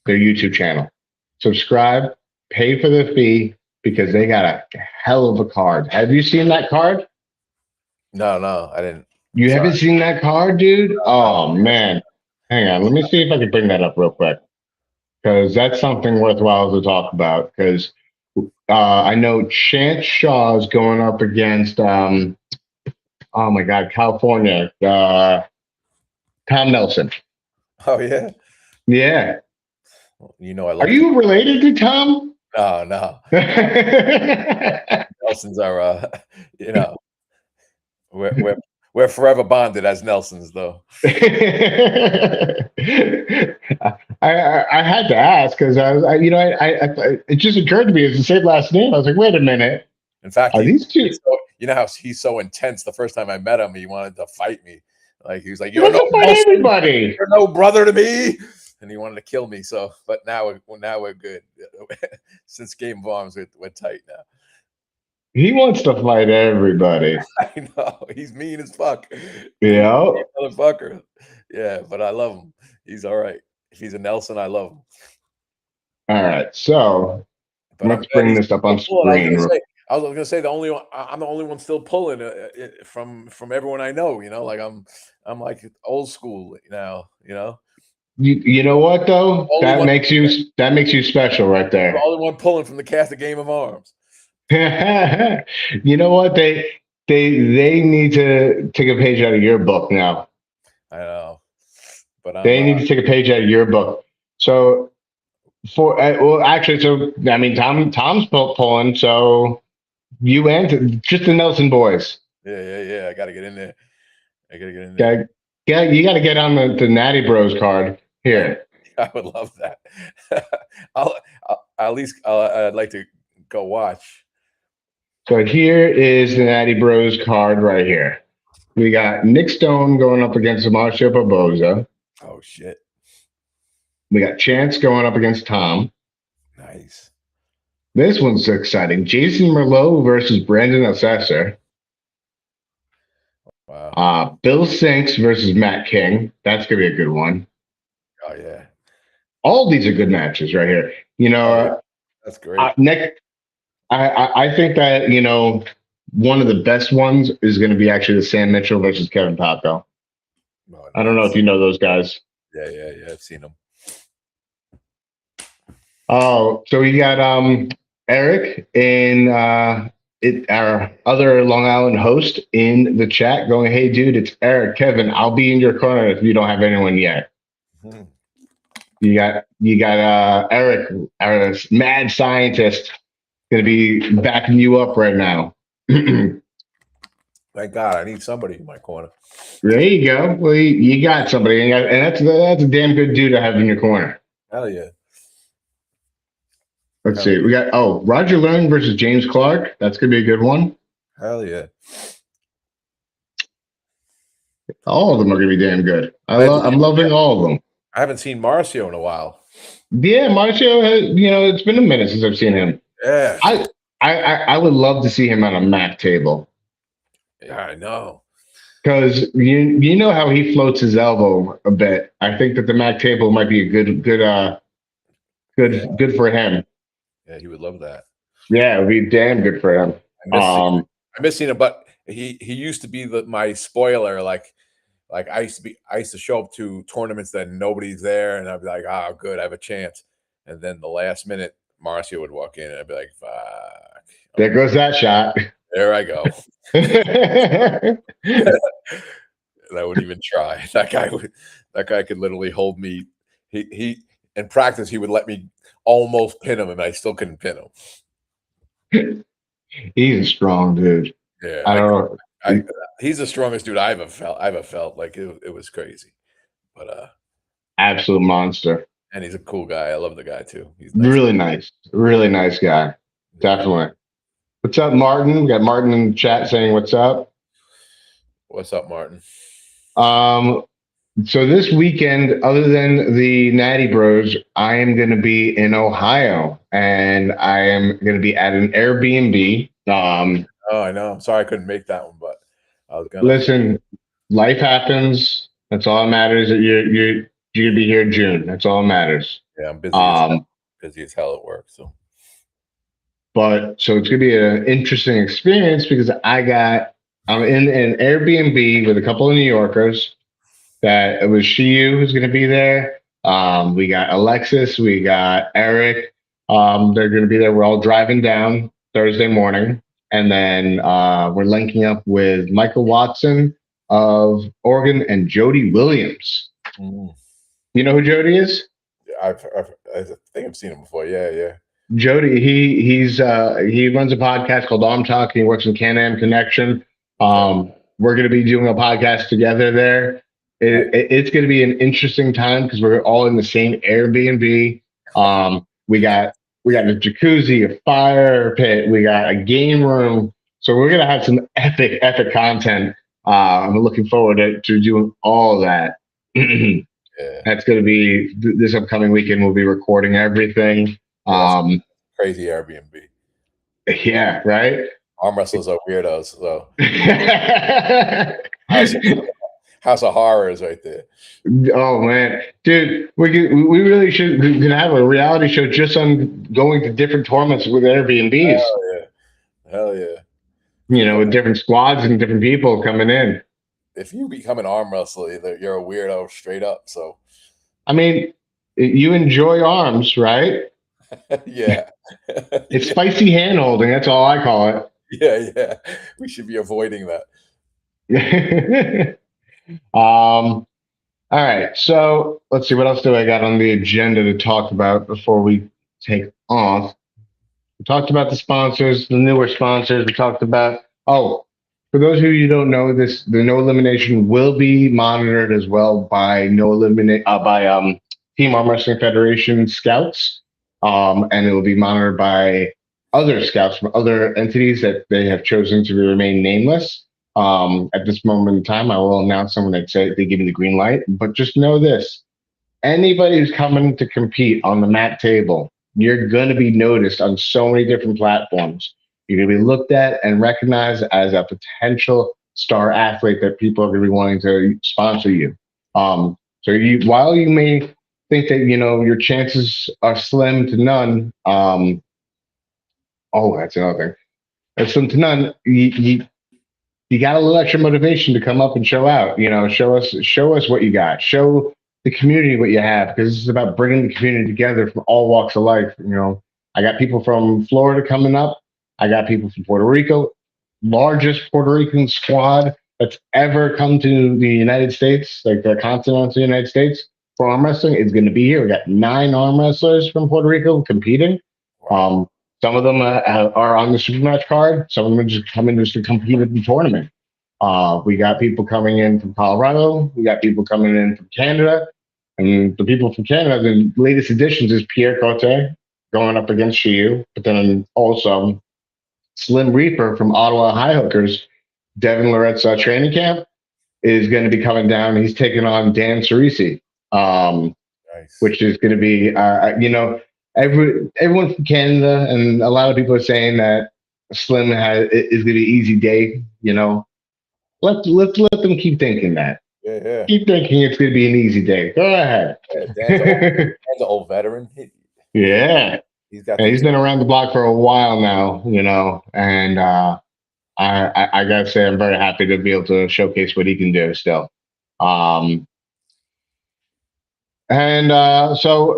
YouTube channel. Subscribe, pay for the fee, because they got a hell of a card. Have you seen that card? No, I didn't. You haven't seen that card, dude? Oh, man. Hang on. Let me see if I can bring that up real quick. because that's something worthwhile to talk about. Because I know Chance Shaw is going up against, oh my God, California, Tom Nelson. Oh yeah. Yeah. You know I love. Are you related to Tom? No. Nelsons are, you know, we're forever bonded as Nelsons, though. I had to ask because I was, it just occurred to me it's the same last name. I was like, wait a minute, In fact, are these two? you know how he's so intense. The first time I met him, he wanted to fight me. Like he was like, He wants to fight everybody. You're no brother to me, and he wanted to kill me. So, but now we're good. Since Game of Arms, we're tight now. He wants to fight everybody. I know he's mean as fuck. Yeah, motherfucker. Yeah, but I love him. He's all right. If he's a Nelson, I love him. All right, so But let's bring this up on screen. I was gonna say I'm the only one still pulling from everyone I know. You know, like I'm like old school now. You know. You know what though? That makes you special right there. The only one pulling from the cast of Game of Arms. You know what? They need to take a page out of your book now. I know, but they need to take a page out of your book. So actually, I mean, Tom's pulling. So you and just the Nelson boys. Yeah. I got to get in there. Yeah, you got to get on the Natty Bros card here. I would love that. I'd like to go watch. So here is the Natty Bros card right here. We got Nick Stone going up against Marcio Barboza. Oh, shit. We got Chance going up against Tom. Nice. This one's exciting. Jason Merlot versus Brandon Assessor. Wow. Bill Sinks versus Matt King. That's going to be a good one. Oh, yeah. All these are good matches right here. You know, that's great. Nick, I think that, you know, one of the best ones is going to be actually the Sam Mitchell versus Kevin Paco. Oh, nice. I don't know if you know those guys. Yeah. I've seen them. Oh, so we got Eric and our other Long Island host in the chat going, "Hey, dude, it's Eric. Kevin, I'll be in your corner if you don't have anyone yet." Mm-hmm. You got Eric, our mad scientist, going to be backing you up right now. Thank God, I need somebody in my corner. There you go. Well, you got somebody, and that's a damn good dude to have in your corner. Hell yeah. Let's see. We got Roger Learn versus James Clark. That's gonna be a good one. Hell yeah. All of them are gonna be damn good. I'm loving all of them. I haven't seen Marcio in a while. Yeah, Marcio has, you know, it's been a minute since I've seen him. Yeah. I would love to see him on a Mac table. Yeah, I know. Because you know how he floats his elbow a bit. I think that the Mac table might be a good for him. Yeah, he would love that. Yeah, it would be damn good for him. I miss seeing him, but he used to be my spoiler. Like I used to show up to tournaments that nobody's there, and I'd be like, "Oh, good, I have a chance." And then the last minute, Marcio would walk in, and I'd be like, "Fuck." There goes that shot. There I go. And I wouldn't even try. That guy could literally hold me. He in practice he would let me almost pin him, and I still couldn't pin him. He's a strong dude. Yeah, I don't know. He's the strongest dude I ever felt. Like it was crazy, but absolute monster. And he's a cool guy. I love the guy too. He's really nice guy. Definitely. What's up, Martin? We got Martin in the chat saying what's up. What's up, Martin? So this weekend, other than the Natty Bros, I am going to be in Ohio, and I am going to be at an Airbnb. Oh, I know. I'm sorry I couldn't make that one, but I was gonna. Listen, life happens. That's all that matters. That you're going to be here in June. That's all that matters. Yeah, I'm busy. Busy as hell at work. So it's going to be an interesting experience because I'm in an Airbnb with a couple of New Yorkers. That it was Shiyu who's going to be there. We got Alexis, we got Eric. They're going to be there. We're all driving down Thursday morning, and then we're linking up with Michael Watson of Oregon and Jody Williams. Mm. You know who Jody is? I think I've seen him before. Yeah. Jody, he runs a podcast called Arm Talk. He works in Can-Am Connection. We're going to be doing a podcast together there. It's going to be an interesting time because we're all in the same Airbnb. We got a jacuzzi, a fire pit, we got a game room. So we're going to have some epic content. I'm looking forward to doing all that. Yeah. That's going to be this upcoming weekend. We'll be recording everything. Crazy Airbnb. Yeah, right. Arm wrestlers are weirdos, so House of Horrors right there. Oh man, dude, we really should have a reality show just on going to different tournaments with Airbnbs. Hell yeah. You know, with different squads and different people coming in. If you become an arm wrestler, you're a weirdo straight up. So, I mean, you enjoy arms, right? Yeah. It's spicy hand holding. That's all I call it. Yeah. We should be avoiding that. All right. So let's see. What else do I got on the agenda to talk about before we take off? We talked about the sponsors, the newer sponsors. We talked about, for those of you who don't know this, the No Elimination will be monitored as well by Team Arm Wrestling Federation scouts. And it will be monitored by other scouts from other entities that they have chosen to remain nameless. At this moment in time, I will announce them when they give me the green light. But just know this: anybody who's coming to compete on the mat table, you're going to be noticed on so many different platforms. You're going to be looked at and recognized as a potential star athlete that people are going to be wanting to sponsor you. So while you may think that your chances are slim to none, that's another thing. It's slim to none. You got a little extra motivation to come up and show out. Show us what you got. Show the community what you have, because it's about bringing the community together from all walks of life. I got people from Florida coming up. I got people from Puerto Rico, largest Puerto Rican squad that's ever come to the United States, like the continental United States, for arm wrestling is going to be here. We got 9 arm wrestlers from Puerto Rico competing. Some of them are on the Supermatch card. Some of them are just coming just to compete in the tournament. We got people coming in from Colorado. We got people coming in from Canada. And the people from Canada, the latest additions is Pierre Cote going up against Shiyu. But then also Slim Reaper from Ottawa High Hookers, Devin Loret's training camp, is going to be coming down. He's taking on Dan Cerisi, nice. Which is going to be, everyone from Canada, and a lot of people are saying that Slim is going to be easy day. Let them keep thinking that. Yeah. Keep thinking it's going to be an easy day. Go ahead. Dan's an old veteran. Yeah. He's been around the block for a while now, and I gotta say I'm very happy to be able to showcase what he can do still. So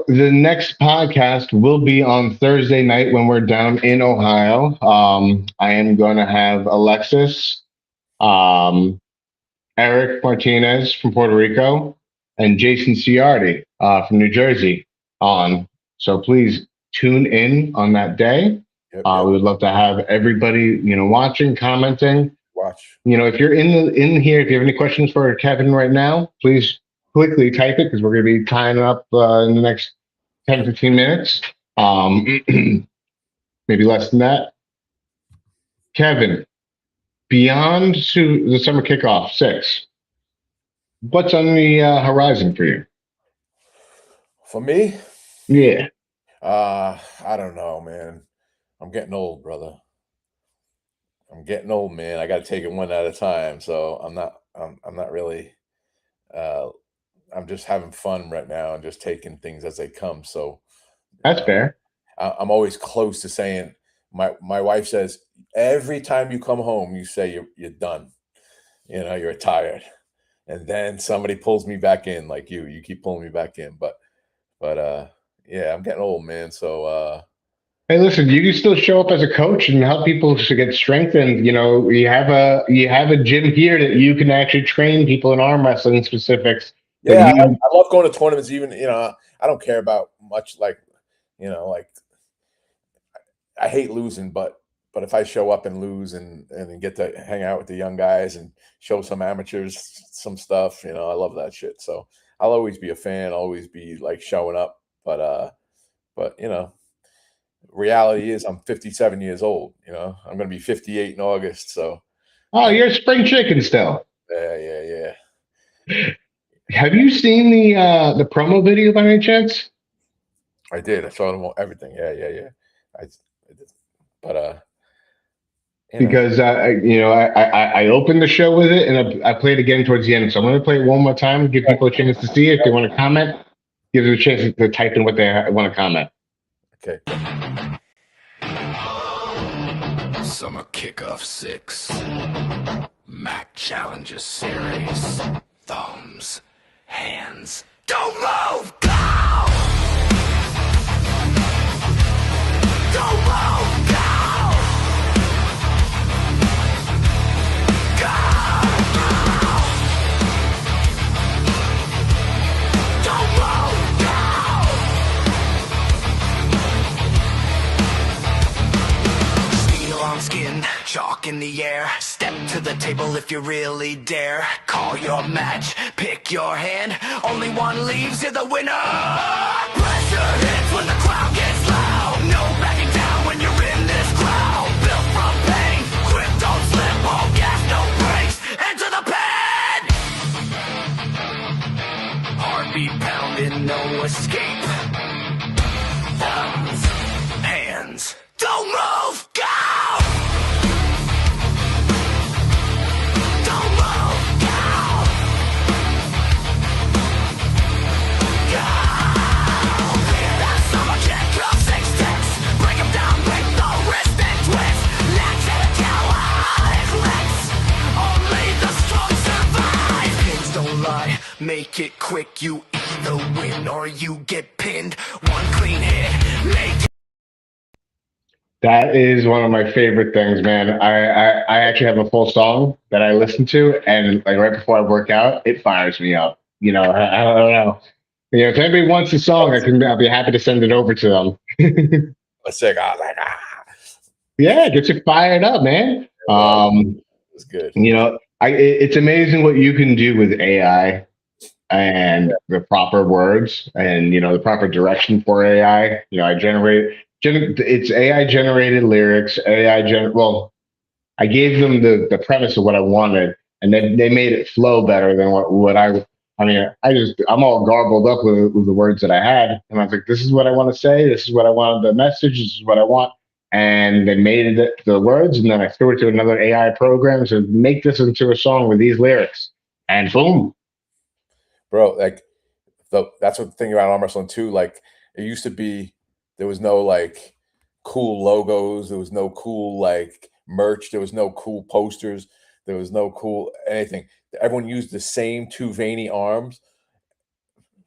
the next podcast will be on Thursday night when we're down in Ohio. I am going to have Alexis, Eric Martinez from Puerto Rico, and Jason Ciardi from New Jersey on. So please tune in on that day. Yep. We would love to have everybody, watching, commenting. Watch. If you're in here, if you have any questions for Kevin right now, please quickly type it, because we're going to be tying up in the next 10, 15 minutes. Maybe less than that. Kevin, beyond to the Summer Kickoff 6, what's on the horizon for you? For me? Yeah. I don't know, man. I'm getting old, brother. I'm getting old, man. I got to take it one at a time. So I'm not really, I'm just having fun right now and just taking things as they come. So that's fair. I'm always close to saying, my wife says, every time you come home, you say you're done. You're tired. And then somebody pulls me back in, like you keep pulling me back in. But But yeah, I'm getting old, man. So Hey, listen, you can still show up as a coach and help people to get strengthened. You have a gym here that you can actually train people in arm wrestling specifics. That yeah, you I love going to tournaments. Even I don't care about much like like I hate losing, but if I show up and lose and get to hang out with the young guys and show some amateurs some stuff, I love that shit. So I'll always be a fan, always be like showing up. But reality is I'm 57 years old. I'm going to be 58 in August. So oh, you're a spring chicken still. yeah. Have you seen the promo video by any chance? I did. I saw them everything. Yeah. I did. But Because I opened the show with it and I played again towards the end. So I'm going to play it one more time, give people a chance to see it. If they want to comment, give them a chance to type in what they want to comment. Okay. Summer Kickoff 6. Mac Challenger Series. Thumbs. Hands. Don't move! Go! Don't move! Go! Skin, chalk in the air. Step to the table if you really dare. Call your match, pick your hand. Only one leaves, you're the winner. Pressure hits when the crowd gets loud. No backing down when you're in this crowd. Built from pain, grip don't slip. All gas, no brakes. Enter the pen. Heartbeat pounding, no escape. Thumbs, hands, don't move, go! Make it quick, you either win or you get pinned. One clean hit, make it. That is one of my favorite things, man. I actually have a full song that I listen to, and like right before I work out, it fires me up. I don't know. If anybody wants a song, I'll be happy to send it over to them. Let's check out Yeah, get you fired up, man. It's good. It's amazing what you can do with AI and the proper words and the proper direction for AI. It's AI generated lyrics. Well, I gave them the premise of what I wanted, and then they made it flow better than what I. I mean, I'm all garbled up with the words that I had, and I was like, this is what I want to say. This is what I wanted the message. This is what I want. And they made it the words, and then I threw it to another AI program to make this into a song with these lyrics, and boom. Bro, like that's what the thing about arm wrestling too. Like it used to be, there was no like cool logos, there was no cool like merch, there was no cool posters, there was no cool anything. Everyone used the same two veiny arms,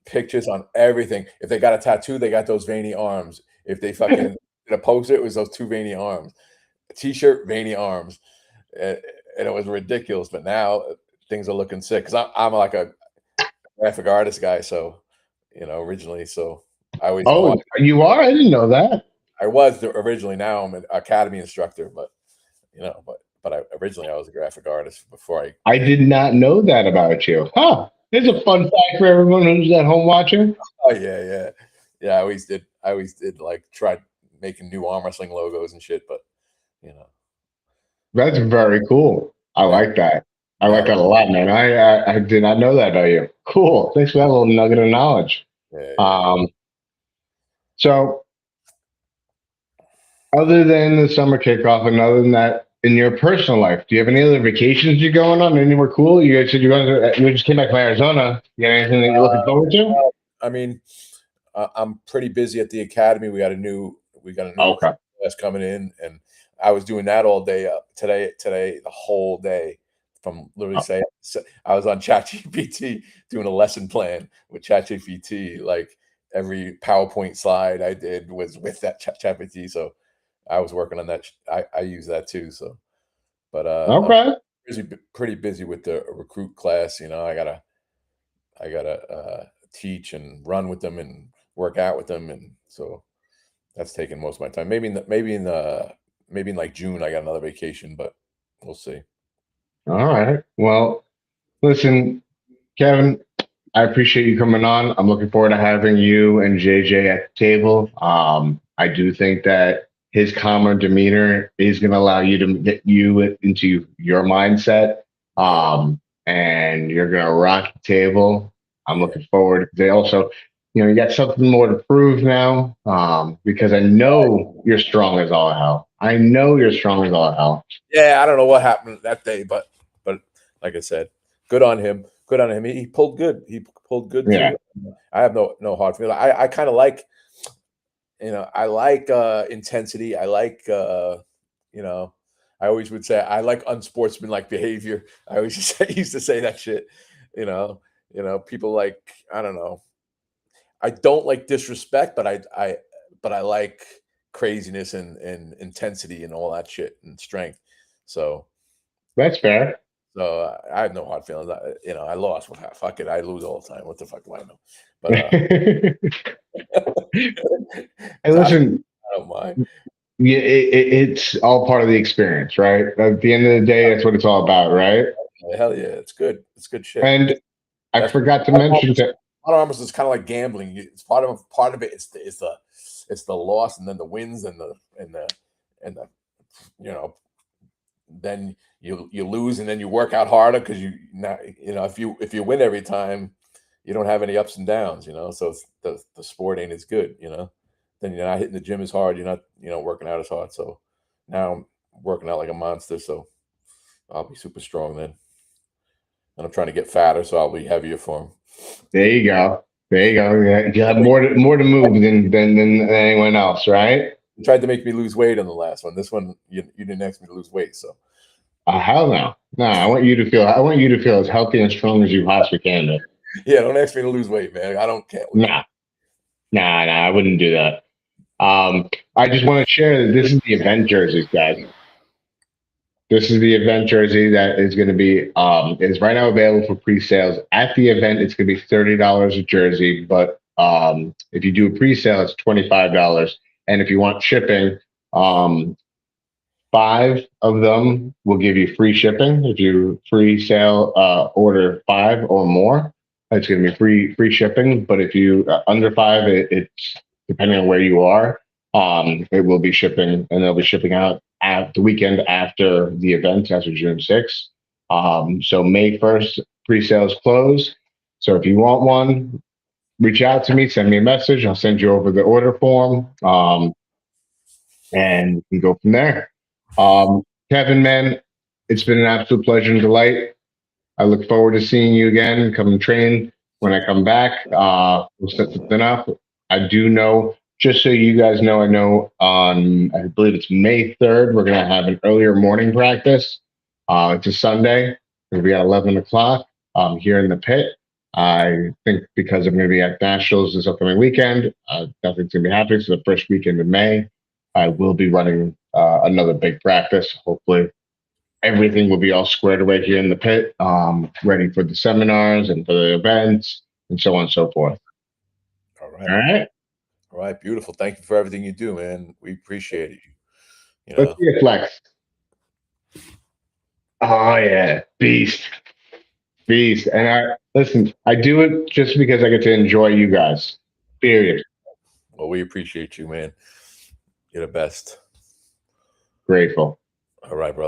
pictures on everything. If they got a tattoo, they got those veiny arms. If they fucking did a poster, it was those two veiny arms. A t-shirt, veiny arms. And it was ridiculous. But now things are looking sick. Because I'm like a graphic artist guy, so originally, so I always you are? I didn't know that. I was originally. Now I'm an academy instructor, but originally I was a graphic artist before I did not know that about you. Huh. Here's a fun fact for everyone who's at home watching. Oh yeah. I always did like try making new arm wrestling logos and shit, but That's very cool. I like that. I like that a lot, man. I did not know that about you. Cool. Thanks for that little nugget of knowledge. Yeah. So other than the summer kickoff and other than that, in your personal life, do you have any other vacations you're going on? Anywhere cool? You guys said you just came back from Arizona. You got anything that you're looking forward to? I mean, I'm pretty busy at the academy. We got a new Okay. class coming in, and I was doing that all day today, the whole day, from literally saying I was on ChatGPT doing a lesson plan with ChatGPT, like every PowerPoint slide I did was with that ChatGPT. So I was working on that. I use that too. So, but I'm Okay. pretty busy with the recruit class. I gotta teach and run with them and work out with them, and so that's taking most of my time. Maybe in like June I got another vacation, but we'll see. All right. Well, listen, Kevin, I appreciate you coming on. I'm looking forward to having you and JJ at the table. I do think that his calmer demeanor is going to allow you to get you into your mindset, and you're going to rock the table. I'm looking forward. They also, you got something more to prove now, because I know you're strong as all hell. I know you're strong as all hell. Yeah, I don't know what happened that day, but like I said, good on him. Good on him. He pulled good. He pulled good Yeah. too. I have no hard feeling. I kind of like, I like intensity. I like, I always would say I like unsportsmanlike behavior. I always used to say that shit. You know, people like, I don't know. I don't like disrespect, but I like craziness and intensity and all that shit and strength. So That's fair. I have no hard feelings. I lost. Well, fuck it. I lose all the time. What the fuck do I know? But Hey, so listen, I don't mind. yeah, it's all part of the experience, right? At the end of the day, that's what it's all about, right? Hell yeah, it's good. It's good shit. And I That's forgot to mention that. Almost is kind of like gambling. It's part of it. It's the loss and then the wins and the then you lose and then you work out harder because if you win every time, you don't have any ups and downs. So it's the sport ain't as good. Then you're not hitting the gym as hard. You're not working out as hard. So now I'm working out like a monster. So I'll be super strong then. And I'm trying to get fatter, so I'll be heavier for him. There you go. There you go. Yeah, you have more to move than anyone else, right? You tried to make me lose weight on the last one. This one, you didn't ask me to lose weight, so. Hell no. No, I want you to feel as healthy and strong as you possibly can be. Yeah, don't ask me to lose weight, man. I can't. Nah, I wouldn't do that. I just want to share that this is the event jerseys, guys. This is the event jersey that is going to be is right now available for pre-sales. At the event, it's going to be $30 a jersey, but if you do a pre-sale, it's $25. And if you want shipping, 5 of them will give you free shipping. If you pre-sale order 5 or more, it's going to be free shipping. But if you under 5, it's depending on where you are. It will be shipping, and they'll be shipping out at the weekend after the event, after June 6th. So May 1st, pre-sales close. So if you want one, reach out to me, send me a message. I'll send you over the order form, and we go from there. Kevin, man, it's been an absolute pleasure and delight. I look forward to seeing you again. Come and train when I come back. We'll set something up. I do know, just so you guys know, I know on, I believe it's May 3rd, we're going to have an earlier morning practice. It's a Sunday. It'll be at 11 o'clock here in the pit. I think because I'm going to be at Nationals this upcoming weekend, nothing's going to be happening. So the first weekend of May, I will be running another big practice. Hopefully, everything will be all squared away here in the pit, ready for the seminars and for the events and so on and so forth. All right. All right. All right. Beautiful. Thank you for everything you do, man. We appreciate it. Let's see a flex. Oh yeah, beast. And listen, I do it just because I get to enjoy you guys. Period. Well, we appreciate you, man. You're the best. Grateful. All right, brother.